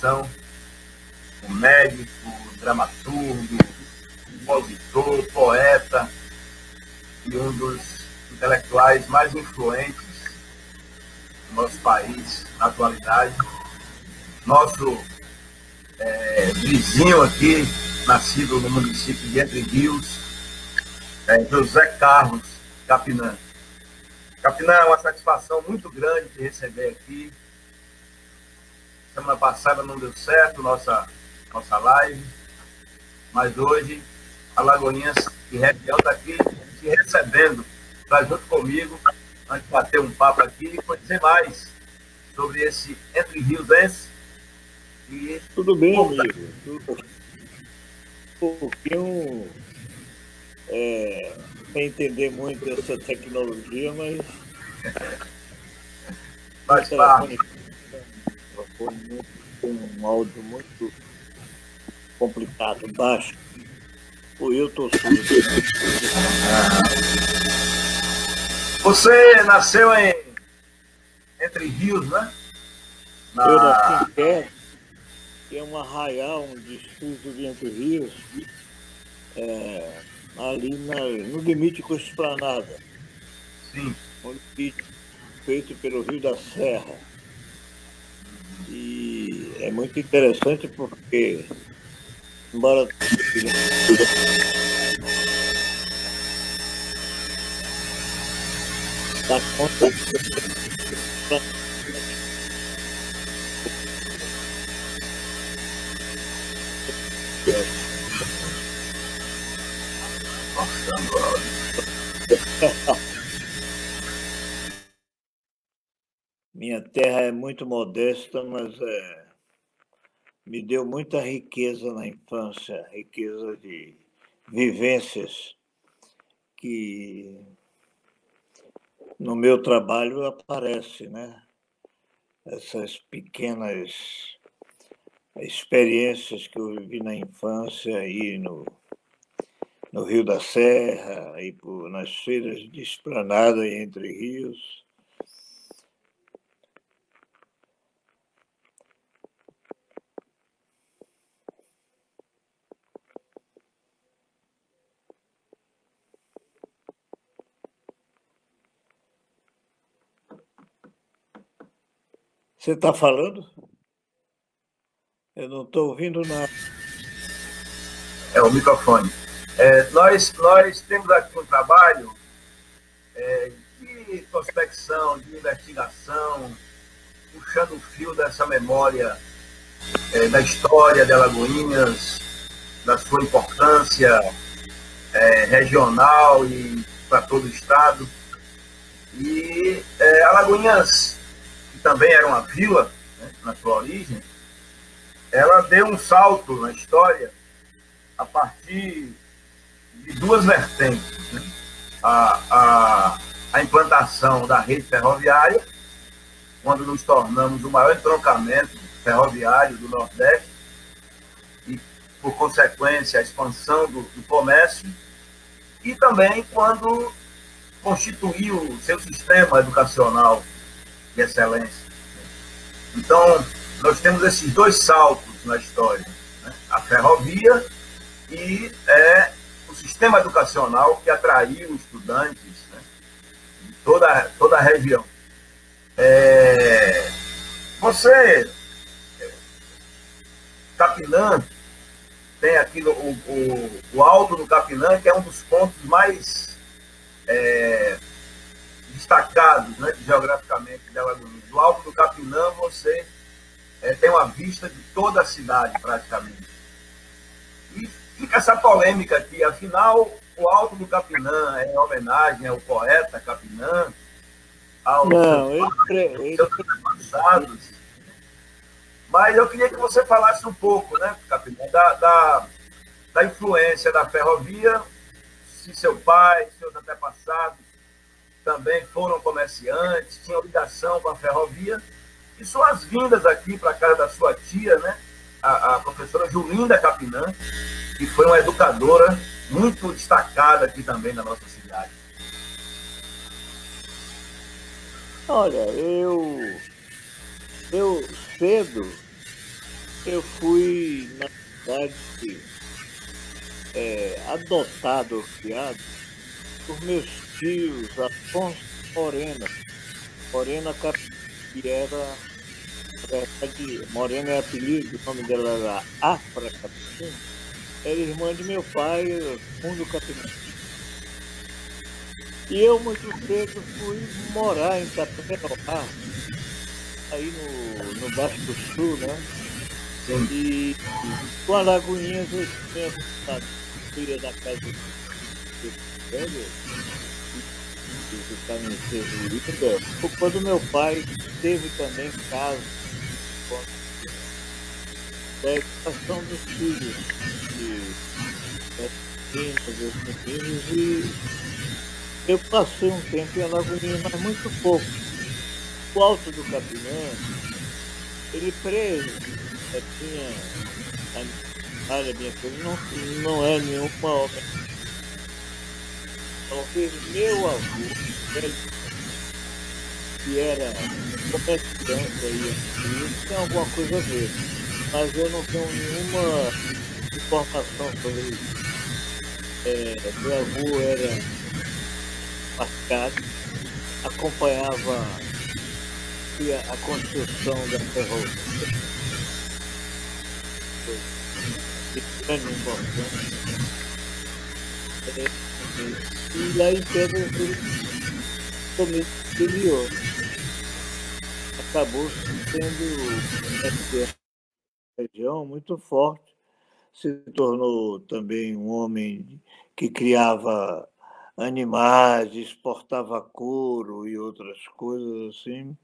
São um médico, dramaturgo, compositor, poeta e um dos intelectuais mais influentes do nosso país na atualidade. Nosso vizinho aqui, nascido no município de Entre Rios, José Carlos Capinã. Capinã, é uma satisfação muito grande te receber aqui. Semana passada não deu certo nossa live, mas hoje Alagoinhas e região está aqui te recebendo, para junto comigo, a gente bater um papo aqui e conhecer mais sobre esse Entre Riosense. E tudo bem, amigo. Um pouquinho sem entender muito essa tecnologia, mas faz parte. Foi um áudio muito complicado, baixo. Eu estou surdo. Você nasceu em Entre Rios, né? Eu nasci em Pé, que é um arraial, um distrito de Entre Rios, ali no limite com Esplanada. Sim. Um limite feito pelo Rio da Serra. E é muito interessante porque, embora da conta minha terra é muito modesta, mas me deu muita riqueza na infância, riqueza de vivências que no meu trabalho aparece, né? Essas pequenas experiências que eu vivi na infância aí no Rio da Serra, aí nas feiras de Esplanada e Entre Rios. Você está falando? Eu não estou ouvindo nada. É o microfone. Nós temos aqui um trabalho de prospecção, de investigação, puxando o fio dessa memória da história de Alagoinhas, da sua importância regional e para todo o estado. E Alagoinhas, que também era uma vila, né, na sua origem, ela deu um salto na história a partir de duas vertentes, né? A implantação da rede ferroviária, quando nos tornamos o maior entroncamento ferroviário do Nordeste, e, por consequência, a expansão do comércio, e também quando constituiu o seu sistema educacional de excelência. Então, nós temos esses dois saltos na história, né? A ferrovia e o sistema educacional que atraiu estudantes, né, de toda a região. Você, Capinã, tem aqui o Alto do Capinã, que é um dos pontos mais destacados, né, geograficamente de Alagoinhas. Do Alto do Capinã, você tem uma vista de toda a cidade, praticamente. E fica essa polêmica aqui, afinal, o Alto do Capinã é homenagem ao poeta Capinã, aos seus antepassados. Mas eu queria que você falasse um pouco, né, Capinã, da influência da ferrovia, se seu pai, seus antepassados também foram comerciantes, tinham ligação com a ferrovia, e suas vindas aqui para a casa da sua tia, né, a professora Julinda Capinã, que foi uma educadora muito destacada aqui também na nossa cidade. Olha, eu cedo Eu fui, na verdade, adotado, criado, por meus tios, Afonso Morena. Morena que era, na verdade, Morena é apelido, o nome dela era Afra Capitina. Era irmã de meu pai, Fundo Capitão. E eu, muito cedo, fui morar em Tapera, aí no Baixo do Sul, né? Sim. E com Alagoinhas eu tinha vontade, eu ia da casa do velho e ficar em Sergipe. Quando meu pai teve também casa da educação dos filhos, das meninas, e eu passei um tempo em Alagoinhas, mas muito pouco. O Alto do Capinã, ele preso, tinha a minha coisa, não é nenhuma obra. Talvez meu avô, que era comerciante aí, isso tem alguma coisa a ver, mas eu não tenho nenhuma informação sobre isso. Meu avô era marcado, acompanhava a construção da ferrovia, de grande importância. E lá em Pedras ele também exterior. Acabou sendo essa região muito forte. Se tornou também um homem que criava animais, exportava couro e outras coisas assim.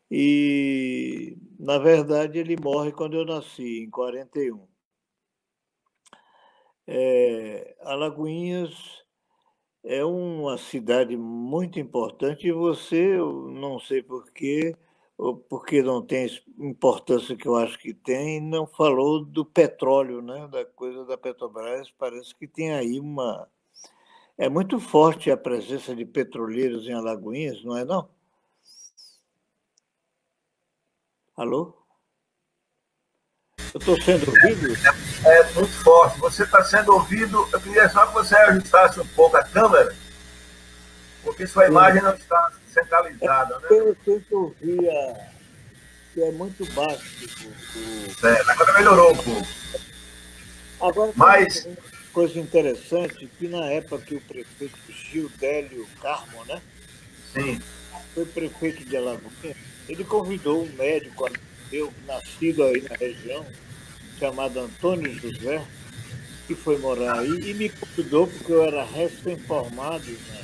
E, na verdade, ele morre quando eu nasci, em 41. Alagoinhas é uma cidade muito importante e você, eu não sei porquê, ou porque não tem a importância que eu acho que tem, não falou do petróleo, né? Da coisa da Petrobras. Parece que tem aí uma... É muito forte a presença de petroleiros em Alagoinhas, não é não? Alô? Eu estou sendo ouvido? É muito forte. Você está sendo ouvido. Eu queria só que você ajustasse um pouco a câmera, porque sua imagem não está centralizada, né? Eu sempre ouvia que é muito baixo. Agora melhorou um pouco. Agora, Mas, uma coisa interessante, que na época que o prefeito Gildélio Carmo, né, sim, foi prefeito de Alagoinhas, ele convidou um médico meu, nascido aí na região, chamado Antônio José, que foi morar aí, e me convidou porque eu era recém-formado na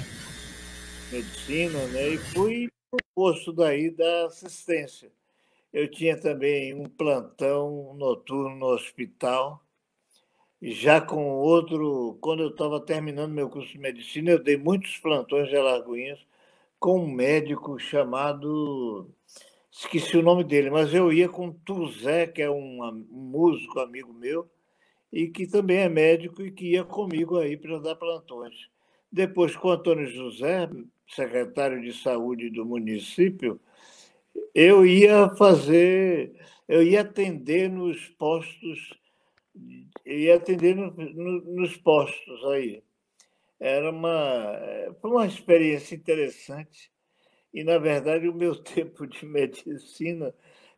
medicina, né, e fui para o posto daí da assistência. Eu tinha também um plantão noturno no hospital, já com outro, quando eu estava terminando meu curso de medicina, eu dei muitos plantões de Alagoinhas com um médico chamado, esqueci o nome dele, mas eu ia com Tuzé, que é um músico amigo meu, e que também é médico e que ia comigo aí para dar plantões. Depois, com o Antônio José, secretário de saúde do município, eu eu ia atender nos postos, eu ia atender nos postos aí. Foi uma experiência interessante e, na verdade, o meu tempo de medicina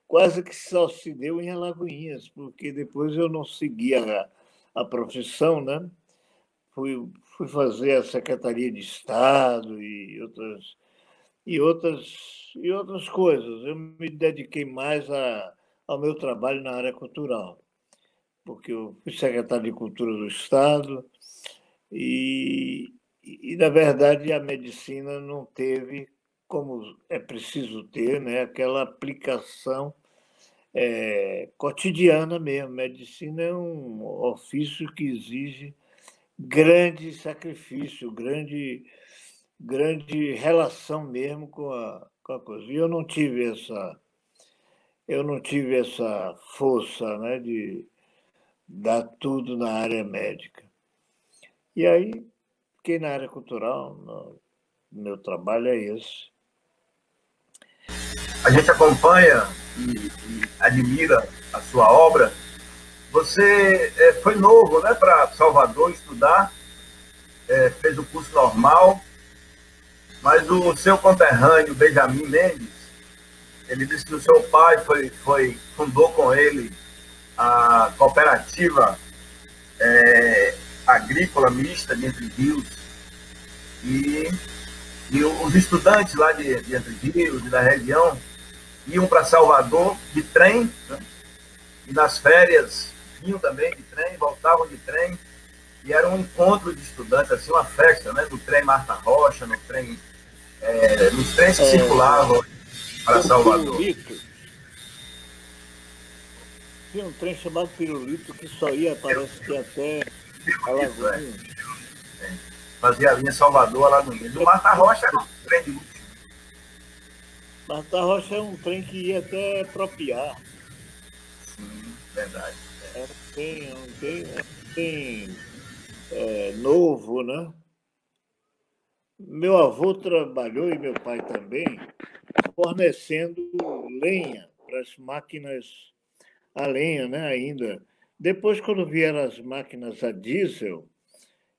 quase que só se deu em Alagoinhas, porque depois eu não seguia a profissão, né? Fui fazer a Secretaria de Estado e outras coisas. Eu me dediquei mais ao meu trabalho na área cultural, porque eu fui secretário de Cultura do Estado e na verdade, a medicina não teve, como é preciso ter, né, aquela aplicação cotidiana mesmo. Medicina é um ofício que exige grande sacrifício, grande relação mesmo com a coisa. E eu não tive essa força, né, de dar tudo na área médica. E aí fiquei na área cultural, meu trabalho é esse. a gente acompanha e admira a sua obra. Você foi novo, né, para Salvador estudar, fez o curso normal, mas o seu conterrâneo, Benjamin Mendes, ele disse que o seu pai fundou com ele a cooperativa agrícola mista de Entre Rios, e os estudantes lá de Entre Rios e da região iam para Salvador de trem, né? E nas férias vinham também de trem, voltavam de trem, e era um encontro de estudantes, assim, uma festa, né? No trem Marta Rocha, nos trens que circulavam para Salvador. Tinha um trem chamado Pirulito que só ia, parece que até Alagoinhas. Fazia a linha Salvador-Alagoinhas. O Marta Rocha era um trem de luxo. Marta Rocha é um trem que ia até Propiar. Sim, verdade. Era um trem novo, né? Meu avô trabalhou, e meu pai também, fornecendo lenha para as máquinas a lenha, né, ainda. Depois, quando vieram as máquinas a diesel,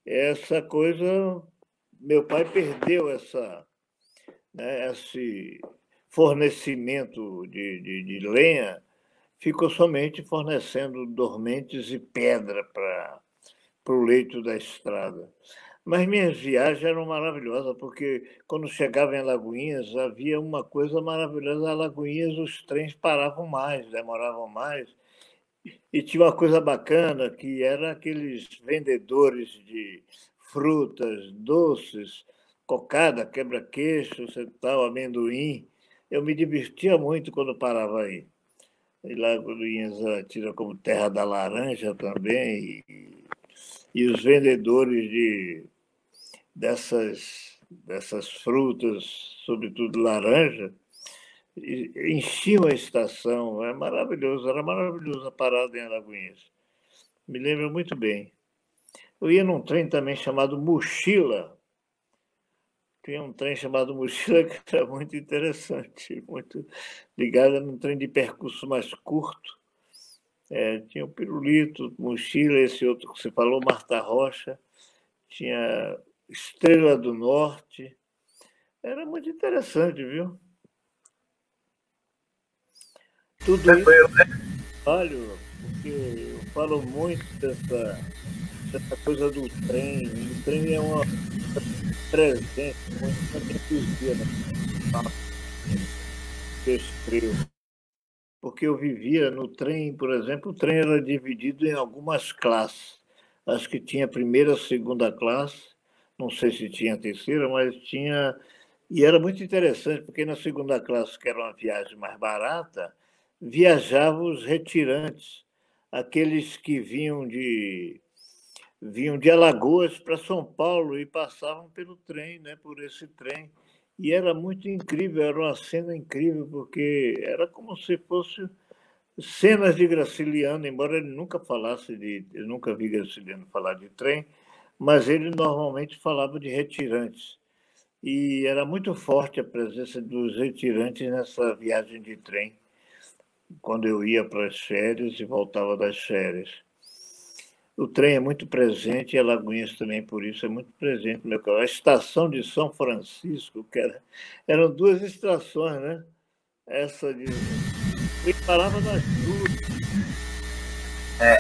essa coisa, meu pai perdeu esse fornecimento de lenha, ficou somente fornecendo dormentes e pedra para o leito da estrada. Mas minhas viagens eram maravilhosas, porque quando chegava em Alagoinhas, havia uma coisa maravilhosa. Em Alagoinhas, os trens paravam mais, demoravam mais. E tinha uma coisa bacana, que era aqueles vendedores de frutas, doces, cocada, quebra-queixo, tal, amendoim. Eu me divertia muito quando parava aí. E Alagoinhas tira como terra da laranja também. E os vendedores dessas frutas, sobretudo laranja, enchiam a estação. Era maravilhoso a parada em Alagoinhas. Me lembro muito bem. Eu ia num trem também chamado Mochila. Tinha um trem chamado Mochila que era muito interessante, muito ligado num trem de percurso mais curto. Tinha o Pirulito, Mochila, esse outro que você falou, Marta Rocha, tinha Estrela do Norte. Era muito interessante, viu? Tudo isso olha, porque eu falo muito dessa coisa do trem. O trem é uma presente, muito entusiasmo, né? Porque eu vivia no trem, por exemplo, o trem era dividido em algumas classes. Acho que tinha primeira, segunda classe, não sei se tinha terceira, mas tinha. E era muito interessante, porque na segunda classe, que era uma viagem mais barata, viajavam os retirantes, aqueles que vinham de Alagoas para São Paulo e passavam pelo trem, né, por esse trem. E era muito incrível, era uma cena incrível, porque era como se fosse cenas de Graciliano, embora ele nunca eu nunca vi Graciliano falar de trem, mas ele normalmente falava de retirantes. E era muito forte a presença dos retirantes nessa viagem de trem, quando eu ia para as férias e voltava das férias. O trem é muito presente, e Alagoinhas também, por isso, é muito presente no meu carro. A estação de São Francisco, eram duas estações, né? Essa de... Eu parava nas duas.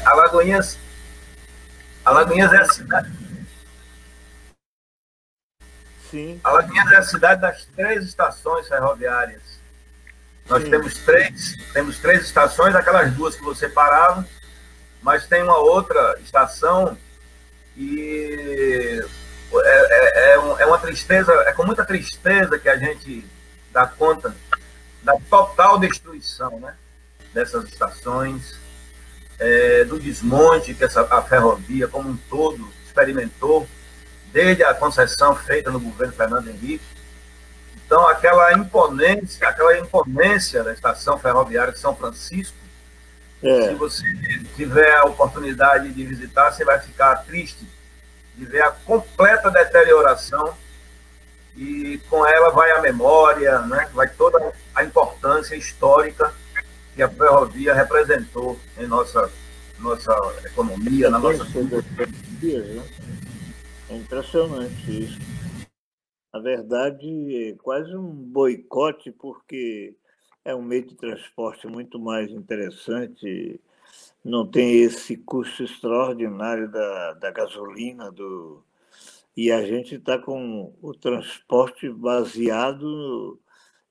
Alagoinhas é a cidade... Sim. Alagoinhas é a cidade das 3 estações ferroviárias. Nós temos três estações, aquelas 2 que você parava, mas tem uma outra estação e é uma tristeza, é com muita tristeza que a gente dá conta da total destruição, né, dessas estações, do desmonte que a ferrovia como um todo experimentou desde a concessão feita no governo Fernando Henrique. Então, aquela imponência da estação ferroviária de São Francisco, se você tiver a oportunidade de visitar, você vai ficar triste de ver a completa deterioração, e com ela vai a memória, né? Vai toda a importância histórica que a ferrovia representou em nossa economia, na nossa cultura. É impressionante isso. Na verdade, é quase um boicote, porque é um meio de transporte muito mais interessante, não tem esse custo extraordinário da gasolina, e a gente está com o transporte baseado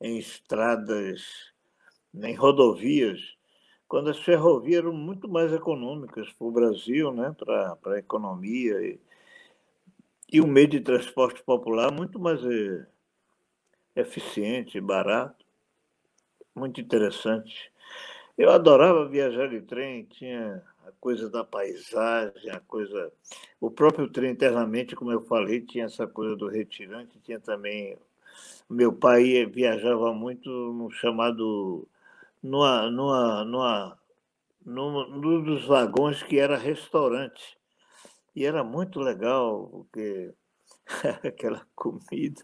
em estradas, em rodovias, quando as ferrovias eram muito mais econômicas para o Brasil, né, para a economia, e o meio de transporte popular muito mais eficiente, barato, muito interessante. Eu adorava viajar de trem, tinha a coisa da paisagem, a coisa. O próprio trem internamente, como eu falei, tinha essa coisa do retirante, tinha também. Meu pai viajava muito no chamado. Num dos vagões que era restaurante. E era muito legal, porque aquela comida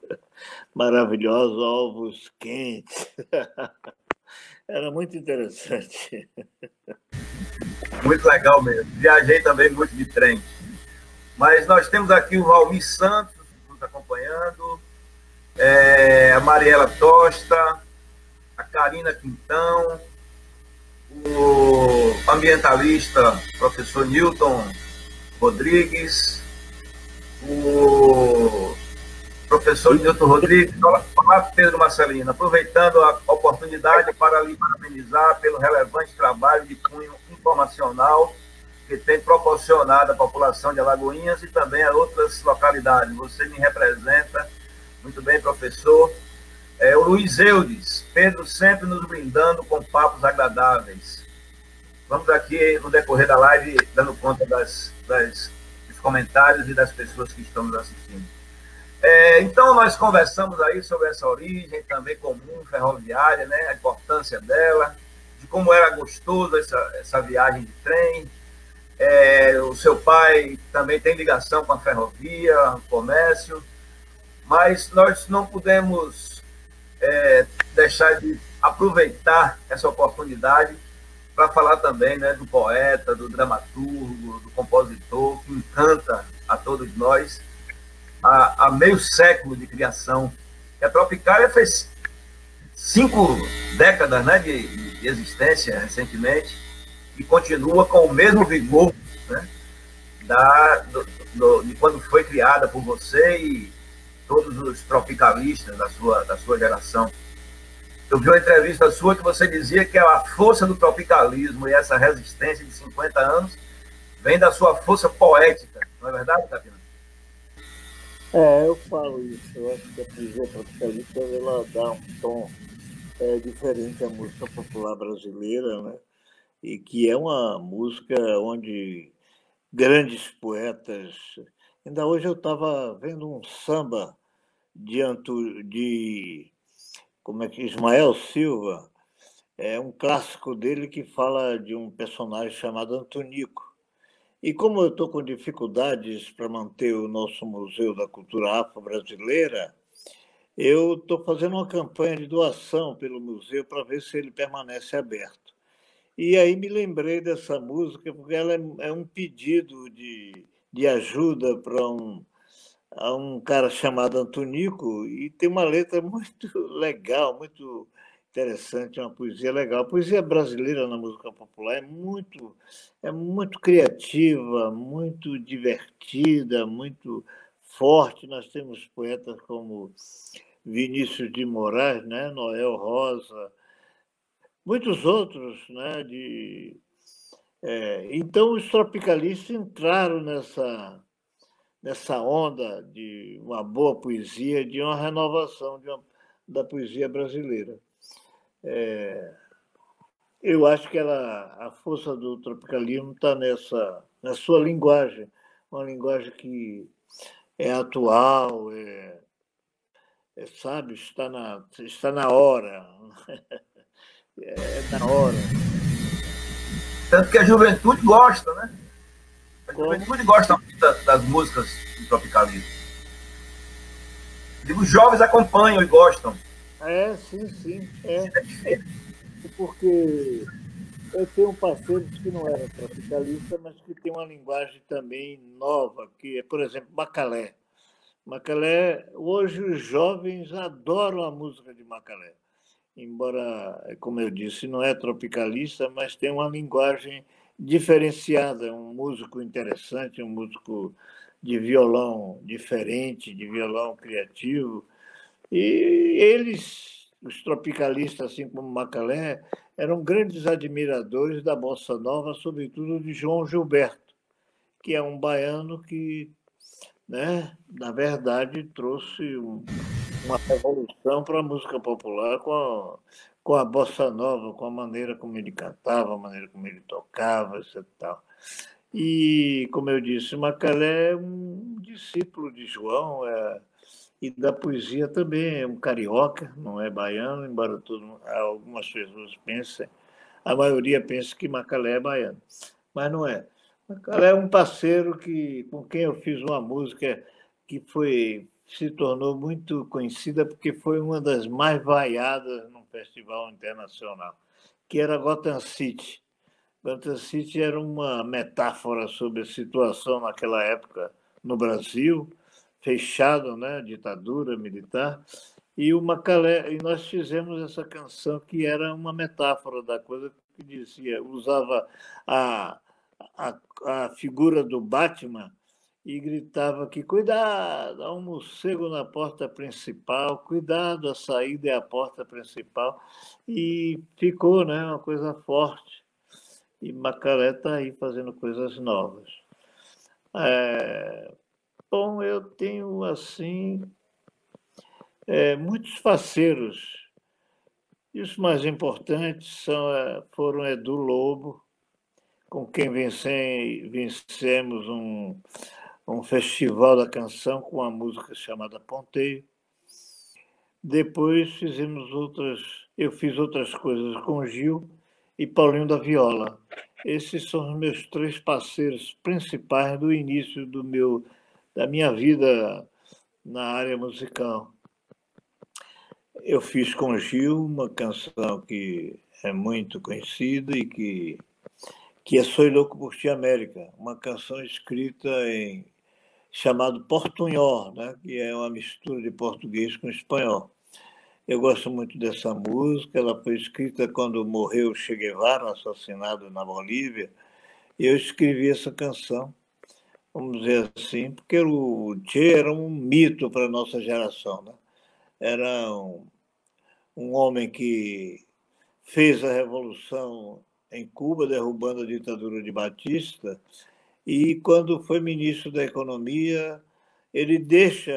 maravilhosa, ovos quentes. Era muito interessante. Muito legal mesmo. Viajei também muito de trem. Mas nós temos aqui o Valmir Santos nos acompanhando, a Mariela Tosta, a Karina Quintão, o ambientalista professor Newton Rodrigues, o professor Newton Rodrigues, olá Pedro Marcelino, aproveitando a oportunidade para lhe parabenizar pelo relevante trabalho de cunho informacional que tem proporcionado à população de Alagoinhas e também a outras localidades. Você me representa muito bem, professor. O Luiz Eudes, Pedro sempre nos brindando com papos agradáveis. Vamos aqui, no decorrer da live, dando conta dos comentários e das pessoas que estão nos assistindo. Então, nós conversamos aí sobre essa origem também comum, ferroviária, né? A importância dela, de como era gostoso essa viagem de trem. O seu pai também tem ligação com a ferrovia, o comércio, mas nós não podemos deixar de aproveitar essa oportunidade para falar também, né, do poeta, do dramaturgo, do compositor, que encanta a todos nós há meio século de criação. E a Tropicália fez 5 décadas, né, de existência recentemente e continua com o mesmo vigor, né, de quando foi criada por você e todos os tropicalistas da sua geração. Eu vi uma entrevista sua que você dizia que a força do tropicalismo e essa resistência de 50 anos vem da sua força poética. Não é verdade, Capina? Eu falo isso. Eu acho que a poesia tropicalista ela dá um tom diferente à música popular brasileira, né? E que é uma música onde grandes poetas... Ainda hoje eu estava vendo um samba de como é que Ismael Silva, é um clássico dele que fala de um personagem chamado Antonico. E como eu estou com dificuldades para manter o nosso Museu da Cultura Afro-Brasileira, eu estou fazendo uma campanha de doação pelo museu para ver se ele permanece aberto. E aí me lembrei dessa música, porque ela é um pedido de ajuda para um cara chamado Antonico, e tem uma letra muito legal, muito interessante, uma poesia legal. A poesia brasileira na música popular é muito criativa, muito divertida, muito forte. Nós temos poetas como Vinícius de Moraes, né? Noel Rosa, muitos outros, né? Então, os tropicalistas entraram nessa onda de uma boa poesia, de uma renovação da poesia brasileira. Eu acho que a força do tropicalismo está na sua linguagem, uma linguagem que é atual, sabe, está na hora. Na hora. Tanto que a juventude gosta, né? A juventude gosta muito das músicas do tropicalismo. Os jovens acompanham e gostam. Sim. porque eu tenho parceiros que não eram tropicalistas, mas que têm uma linguagem também nova, que é, por exemplo, Macalé. Macalé, hoje os jovens adoram a música de Macalé, embora, como eu disse, não é tropicalista, mas tem uma linguagem diferenciada, é um músico interessante, um músico de violão diferente, de violão criativo. E eles, os tropicalistas, assim como Macalé, eram grandes admiradores da bossa nova, sobretudo de João Gilberto, que é um baiano que, né, na verdade, trouxe uma revolução para a música popular com a bossa nova, com a maneira como ele cantava, a maneira como ele tocava, etc. Tal. E, como eu disse, Macalé é um discípulo de João, e da poesia também, é um carioca, não é baiano, embora algumas pessoas pensem, a maioria pensa que Macalé é baiano, mas não é. Macalé é um parceiro com quem eu fiz uma música que se tornou muito conhecida porque foi uma das mais vaiadas num festival internacional, que era Gotham City. Gotham City era uma metáfora sobre a situação naquela época no Brasil, fechado, né, ditadura militar, e o Macalé, e nós fizemos essa canção que era uma metáfora da coisa, que dizia, usava a figura do Batman e gritava que cuidado, há um morcego na porta principal, cuidado, a saída é a porta principal, e ficou, né, uma coisa forte. E Macalé está aí fazendo coisas novas. Bom, eu tenho, assim, muitos parceiros. E os mais importantes foram Edu Lobo, com quem vencemos um festival da canção com uma música chamada Ponteio. Depois eu fiz outras coisas com Gil e Paulinho da Viola. Esses são os meus 3 parceiros principais do início da minha vida na área musical. Eu fiz com Gil uma canção que é muito conhecida e que é Soy Louco por Ti, América, uma canção escrita chamado portunhol, né? Que é uma mistura de português com espanhol. Eu gosto muito dessa música, ela foi escrita quando morreu Che Guevara, assassinado na Bolívia, e eu escrevi essa canção, vamos dizer assim, porque o Che era um mito para a nossa geração, né? Era um homem que fez a revolução em Cuba, derrubando a ditadura de Batista, e quando foi ministro da Economia, ele deixa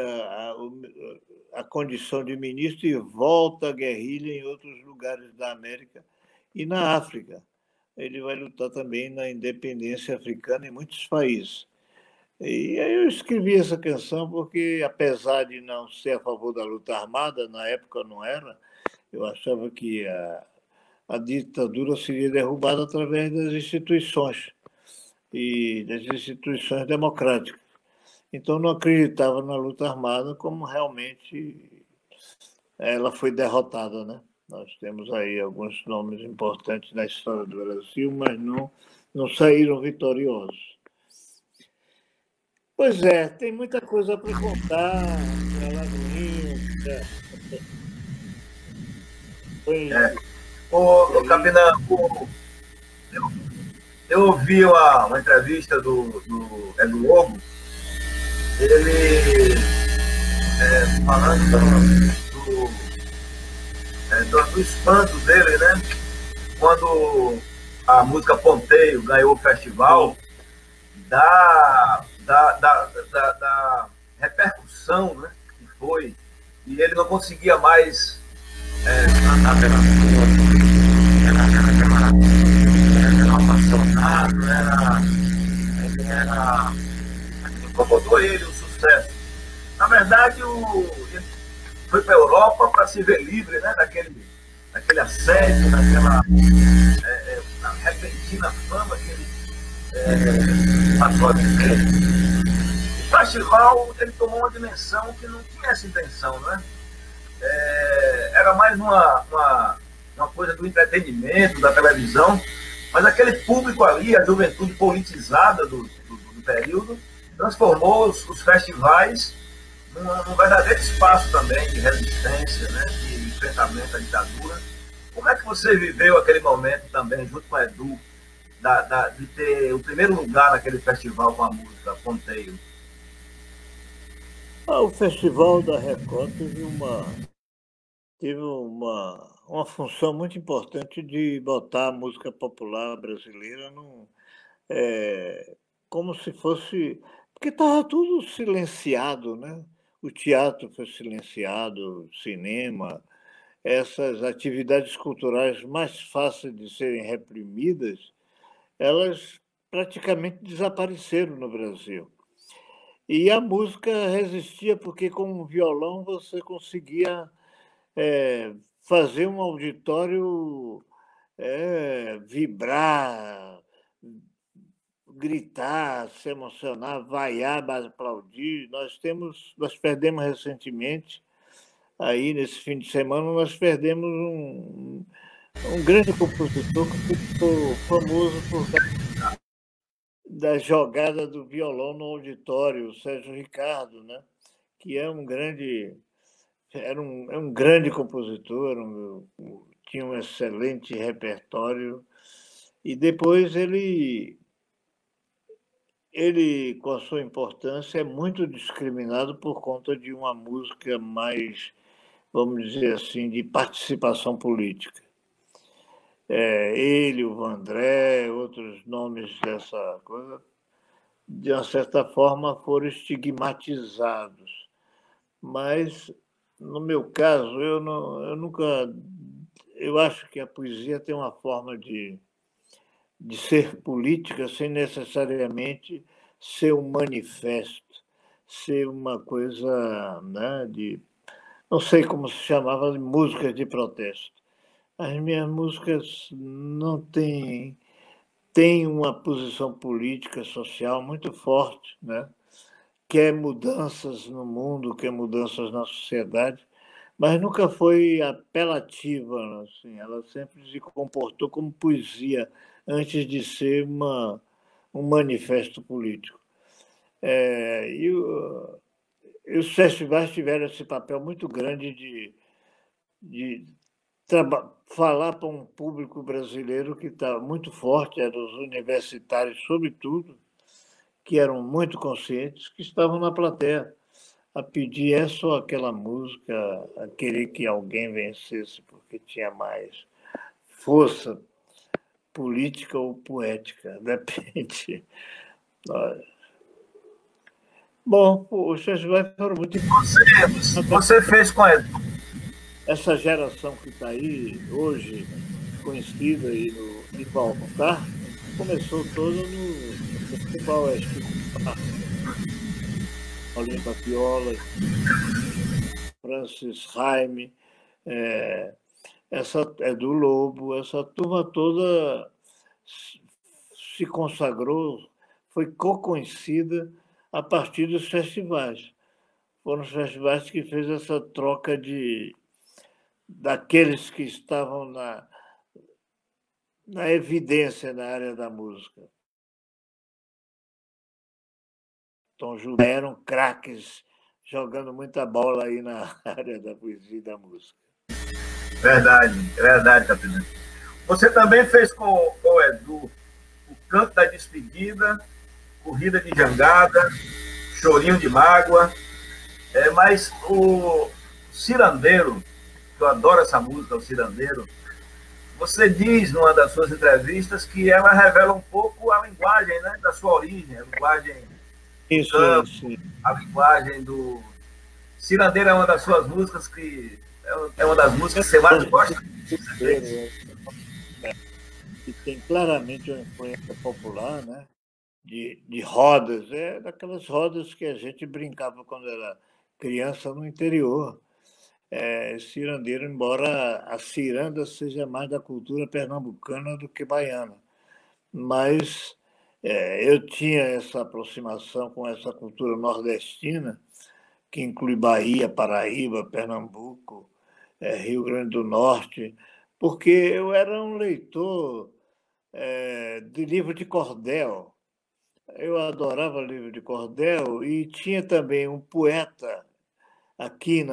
a condição de ministro e volta à guerrilha em outros lugares da América e na África. Ele vai lutar também na independência africana em muitos países. E aí eu escrevi essa canção porque, apesar de não ser a favor da luta armada, na época não era, eu achava que a ditadura seria derrubada através das instituições e das instituições democráticas. Então, não acreditava na luta armada como realmente ela foi derrotada, né? Nós temos aí alguns nomes importantes na história do Brasil, mas não saíram vitoriosos. Pois é, tem muita coisa para contar, Ô, Capinã, eu ouvi uma entrevista do Edu Lobo, ele falando do espanto dele, né? Quando a música Ponteio ganhou o festival, da repercussão, né, que foi, e ele não conseguia mais cantar pela rua, era apaixonado, incomodou ele o sucesso. Na verdade, ele foi para a Europa para se ver livre, né, daquele assédio, daquela repentina fama que ele passou a viver. O festival ele tomou uma dimensão que não tinha essa intenção, né? Era mais uma coisa do entretenimento, da televisão, mas aquele público ali, a juventude politizada do período, transformou os festivais num verdadeiro espaço também de resistência, né, de enfrentamento à ditadura. Como é que você viveu aquele momento também, junto com o Edu, de ter o primeiro lugar naquele festival com a música Ponteio? O Festival da Record teve uma função muito importante de botar a música popular brasileira como se fosse. Porque estava tudo silenciado, né? O teatro foi silenciado, o cinema, essas atividades culturais mais fáceis de serem reprimidas, elas praticamente desapareceram no Brasil. E a música resistia, porque com o violão você conseguia fazer um auditório vibrar, gritar, se emocionar, vaiar, aplaudir. Nós perdemos recentemente, aí nesse fim de semana, nós perdemos um grande compositor que ficou famoso por causa da jogada do violão no auditório, o Sérgio Ricardo, né? Que é um grande compositor, tinha um excelente repertório, e depois ele, com a sua importância, é muito discriminado por conta de uma música mais, vamos dizer assim, de participação política. Ele, o Vandré, outros nomes dessa coisa, de uma certa forma, foram estigmatizados. Mas, no meu caso, eu acho que a poesia tem uma forma de ser política sem necessariamente ser um manifesto, ser uma coisa, né, não sei como se chamava, de músicas de protesto. As minhas músicas não têm uma posição política, social muito forte, né? Quer mudanças no mundo, quer mudanças na sociedade, mas nunca foi apelativa, assim. Ela sempre se comportou como poesia, antes de ser um manifesto político. E os festivais tiveram esse papel muito grande de falar para um público brasileiro que está muito forte, eram os universitários, sobretudo, que eram muito conscientes, que estavam na plateia, a pedir essa ou aquela música, a querer que alguém vencesse, porque tinha mais força política ou poética, depende. Bom, os festivais foram muito importantes. Você fez com a Edu. Essa geração que está aí hoje, conhecida aí no Valcar, começou toda no Festival Paulinho Tapiola, Francis Raime, essa Edu Lobo, essa turma toda se consagrou, foi co-conhecida a partir dos festivais. Foram os festivais que fez essa troca daqueles que estavam na evidência na área da música. Tom Jobim eram craques jogando muita bola aí na área da poesia e da música. Verdade, Capitão. Você também fez com o Edu o Canto da Despedida, Corrida de Jangada, Chorinho de Mágoa, mas o Cirandeiro, eu adoro essa música, o Cirandeiro, você diz numa das suas entrevistas que ela revela um pouco a linguagem, né, da sua origem, a linguagem do campo, a linguagem do... Cirandeiro é uma das suas músicas que é uma das músicas que você mais gosta? E tem claramente uma influência popular, né? De rodas, daquelas rodas que a gente brincava quando era criança no interior. Cirandeiro, embora a ciranda seja mais da cultura pernambucana do que baiana. Mas eu tinha essa aproximação com essa cultura nordestina, que inclui Bahia, Paraíba, Pernambuco, Rio Grande do Norte, porque eu era um leitor de livro de cordel. Eu adorava livro de cordel e tinha também um poeta aqui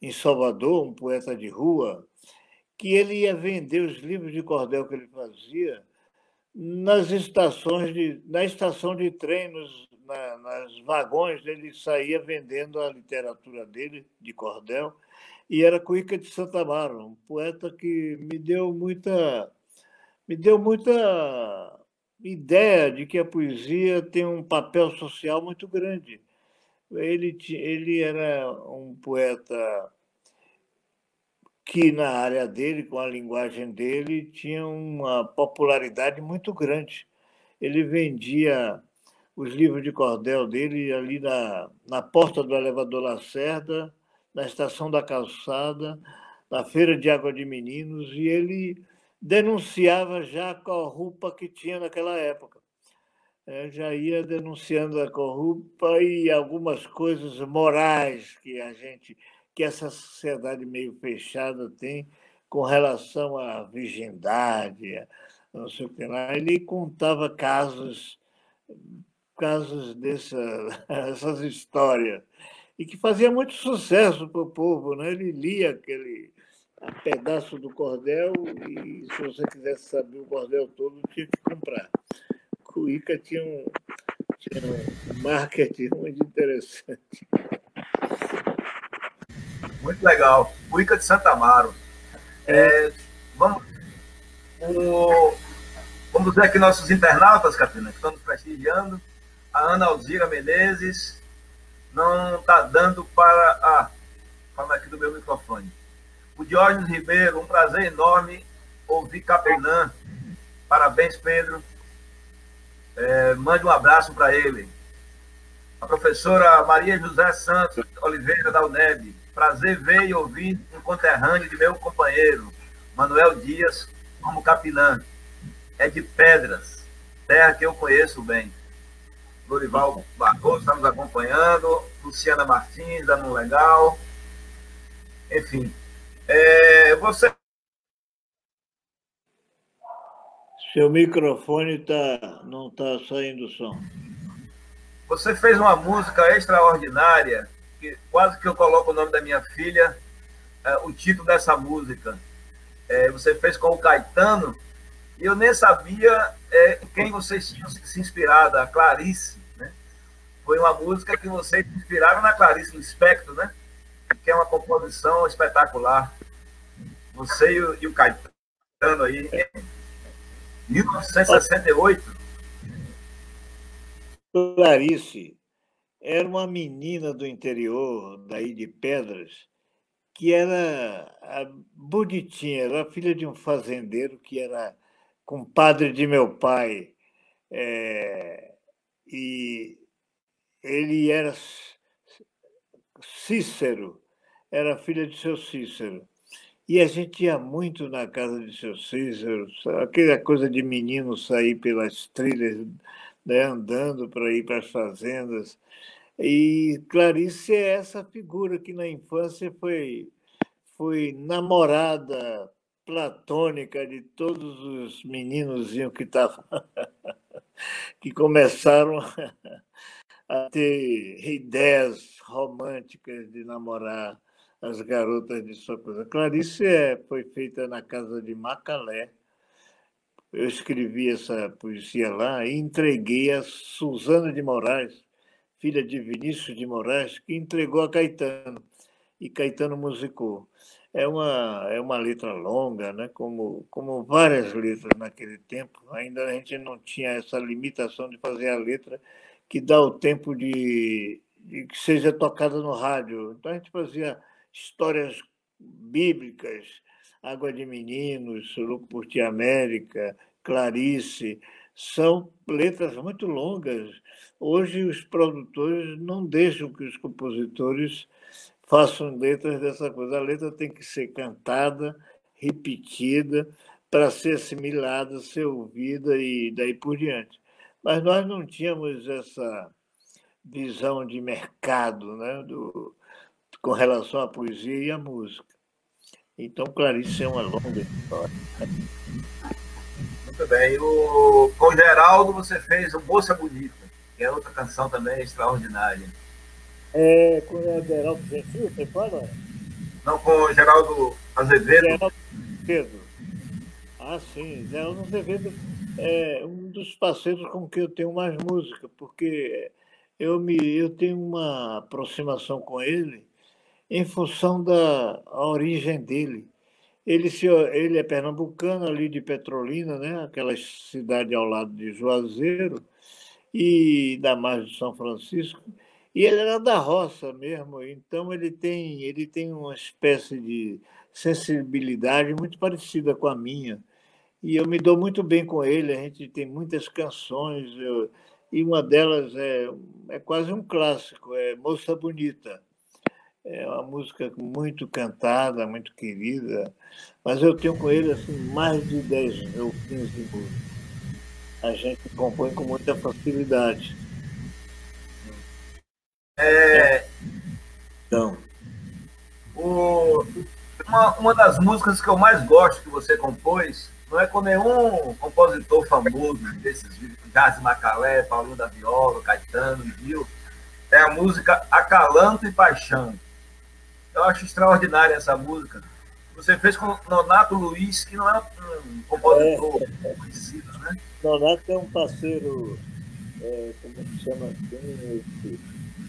em Salvador, um poeta de rua, que ele ia vender os livros de cordel que ele fazia na estação de trem, nas vagões, ele saía vendendo a literatura dele, de cordel, e era Cuíca de Santa Amaro, um poeta que me deu muita ideia de que a poesia tem um papel social muito grande. Ele era um poeta que, na área dele, com a linguagem dele, tinha uma popularidade muito grande. Ele vendia os livros de cordel dele ali na porta do elevador Lacerda, na estação da Calçada, na Feira de Água de Meninos, e ele denunciava já a corrupa que tinha naquela época. Já ia denunciando a corrupa e algumas coisas morais que essa sociedade meio fechada tem com relação à virgindade, não sei o que lá. Ele contava casos dessas histórias, e que fazia muito sucesso para o povo, né? Ele lia aquele pedaço do cordel e, se você quisesse saber o cordel todo, tinha que comprar. Cuíca tinha um marketing muito interessante. Muito legal. Cuíca de Santa Amaro. Vamos ver aqui nossos internautas, Catarina, que estão nos prestigiando. A Ana Alzira Menezes não está dando para... falando aqui do meu microfone. O Diógenes Ribeiro, um prazer enorme ouvir Capinã. Parabéns, Pedro. Mande um abraço para ele. A professora Maria José Santos Oliveira, da UNEB. Prazer ver e ouvir um conterrâneo de meu companheiro, Manuel Dias, como Capinã. É de Pedras, terra que eu conheço bem. Lorival Barroso está nos acompanhando. Luciana Martins, dando um legal. Enfim. Você... Seu microfone não está saindo som. Você fez uma música extraordinária, que quase que eu coloco o nome da minha filha, o título dessa música. Você fez com o Caetano, e eu nem sabia em quem vocês tinham se inspirado, a Clarice, né? Foi uma música que vocês se inspiraram na Clarice Lispector, né? Que é uma composição espetacular. Você e o Caetano aí, em 1968. Clarice era uma menina do interior, daí de Pedras, que era bonitinha, era filha de um fazendeiro que era compadre de meu pai. E ele era Cícero, era filha de seu Cícero. E a gente ia muito na casa de seu Cícero, aquela coisa de menino sair pelas trilhas, né, andando para ir para as fazendas. E Clarice é essa figura que na infância foi namorada platônica de todos os meninozinhos que começaram a ter ideias românticas de namorar as garotas de sua coisa. Clarice foi feita na casa de Macalé. Eu escrevi essa poesia lá e entreguei a Suzana de Moraes, filha de Vinícius de Moraes, que entregou a Caetano, e Caetano musicou. É uma letra longa, né? Como várias letras naquele tempo. Ainda a gente não tinha essa limitação de fazer a letra que dá o tempo de que seja tocada no rádio. Então a gente fazia histórias bíblicas, Água de Meninos, Louco por Ti América, Clarice, são letras muito longas. Hoje os produtores não deixam que os compositores façam letras dessa coisa. A letra tem que ser cantada, repetida, para ser assimilada, ser ouvida e daí por diante. Mas nós não tínhamos essa visão de mercado, né, com relação à poesia e à música. Então, Clarice é uma longa história. Muito bem. Com o Geraldo você fez o Moça Bonita, que é outra canção também extraordinária. Com o Aderaldo Gentil, você fala? Não, com o Geraldo Azevedo. Geraldo Pedro. Ah, sim. Geraldo Azevedo é um dos parceiros com que eu tenho mais música, porque eu tenho uma aproximação com ele em função da a origem dele. Ele é pernambucano, ali de Petrolina, né? Aquela cidade ao lado de Juazeiro, e da margem de São Francisco. E ele era da roça mesmo, então ele tem uma espécie de sensibilidade muito parecida com a minha. E eu me dou muito bem com ele, a gente tem muitas canções, e uma delas é quase um clássico, é Moça Bonita. É uma música muito cantada, muito querida, mas eu tenho com ele assim, mais de 10 ou 15 músicas. A gente compõe com muita facilidade. É, Então, o, uma das músicas que eu mais gosto que você compôs não é com nenhum compositor famoso desses, Jazz Macalé, Paulinho da Viola, Caetano, Gil. É a música Acalanto e Paixão. Eu acho extraordinária essa música. Você fez com Nonato Luiz, que não é um compositor conhecido, né? Nonato é um parceiro, como se chama assim,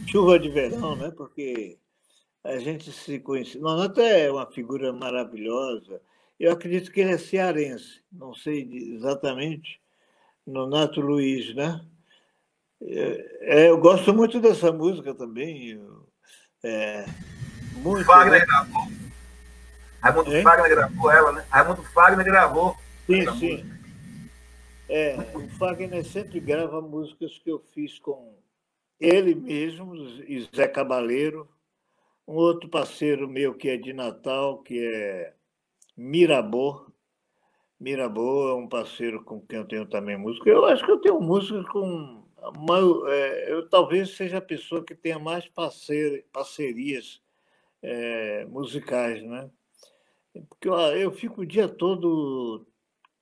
chuva de verão, né? Porque a gente se conhece. Nonato é uma figura maravilhosa. Eu acredito que ele é cearense, não sei exatamente, Nonato Luiz, né? Eu gosto muito dessa música também. Muito, Fagner muito. gravou. Raimundo Hein? Fagner gravou ela, né? Raimundo Fagner gravou Sim, essa sim. música. O Fagner sempre grava músicas que eu fiz com ele mesmo e Zé Cabaleiro, um outro parceiro meu que é de Natal, que é Mirabô. Mirabô é um parceiro com quem eu tenho também música. Eu acho que eu tenho música com. Eu talvez seja a pessoa que tenha mais parcerias musicais, né? Porque eu fico o dia todo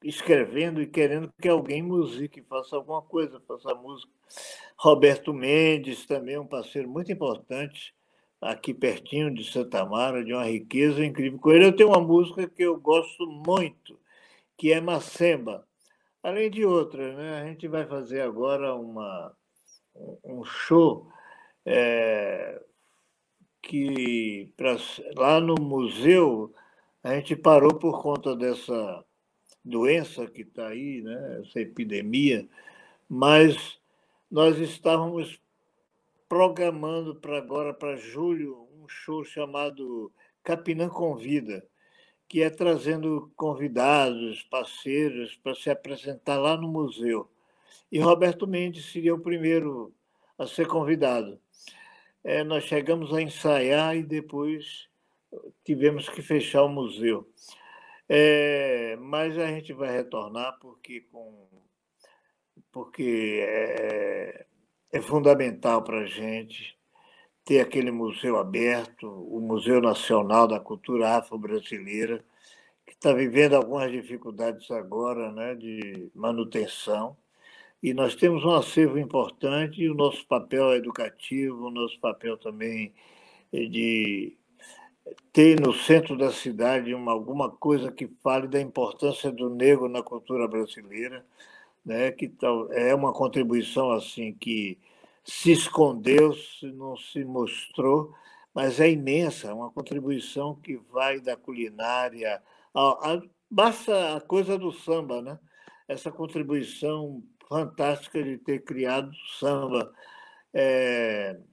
escrevendo e querendo que alguém musique, faça alguma coisa, faça música. Roberto Mendes também é um parceiro muito importante, aqui pertinho de Santa Mara, de uma riqueza incrível. Com ele eu tenho uma música que eu gosto muito, que é Macemba, além de outras, né? A gente vai fazer agora um show que lá no museu a gente parou por conta dessa doença que está aí, né? Essa epidemia, mas nós estávamos programando para agora, para julho, um show chamado Capinã Convida, que é trazendo convidados, parceiros, para se apresentar lá no museu. E Roberto Mendes seria o primeiro a ser convidado. Nós chegamos a ensaiar e depois tivemos que fechar o museu. Mas a gente vai retornar porque é fundamental para a gente ter aquele museu aberto, o Museu Nacional da Cultura Afro-Brasileira, que está vivendo algumas dificuldades agora, né, de manutenção. E nós temos um acervo importante, e o nosso papel é educativo, o nosso papel também é de ter no centro da cidade alguma coisa que fale da importância do negro na cultura brasileira, né, que é uma contribuição assim que se escondeu, não se mostrou, mas é imensa, é uma contribuição que vai da culinária, basta a coisa do samba, né? Essa contribuição fantástica de ter criado o samba.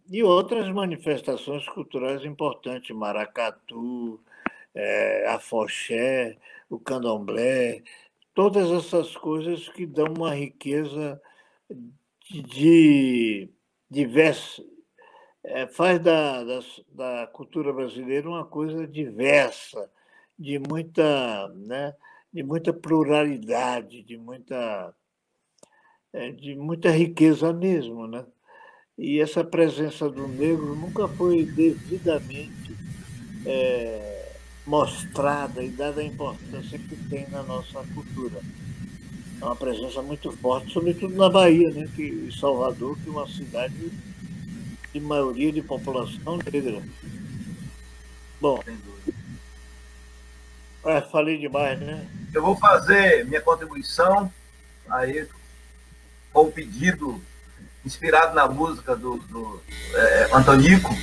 E outras manifestações culturais importantes, maracatu, afoxé, o candomblé, todas essas coisas que dão uma riqueza de diversa, faz da cultura brasileira uma coisa diversa, né, de muita pluralidade, de muita riqueza mesmo, né? E essa presença do negro nunca foi devidamente mostrada e dada a importância que tem na nossa cultura. É uma presença muito forte, sobretudo na Bahia, né? Em Salvador, que é uma cidade de maioria de população negra. Bom, falei demais, né? Eu vou fazer minha contribuição aí com o pedido inspirado na música do Antonico,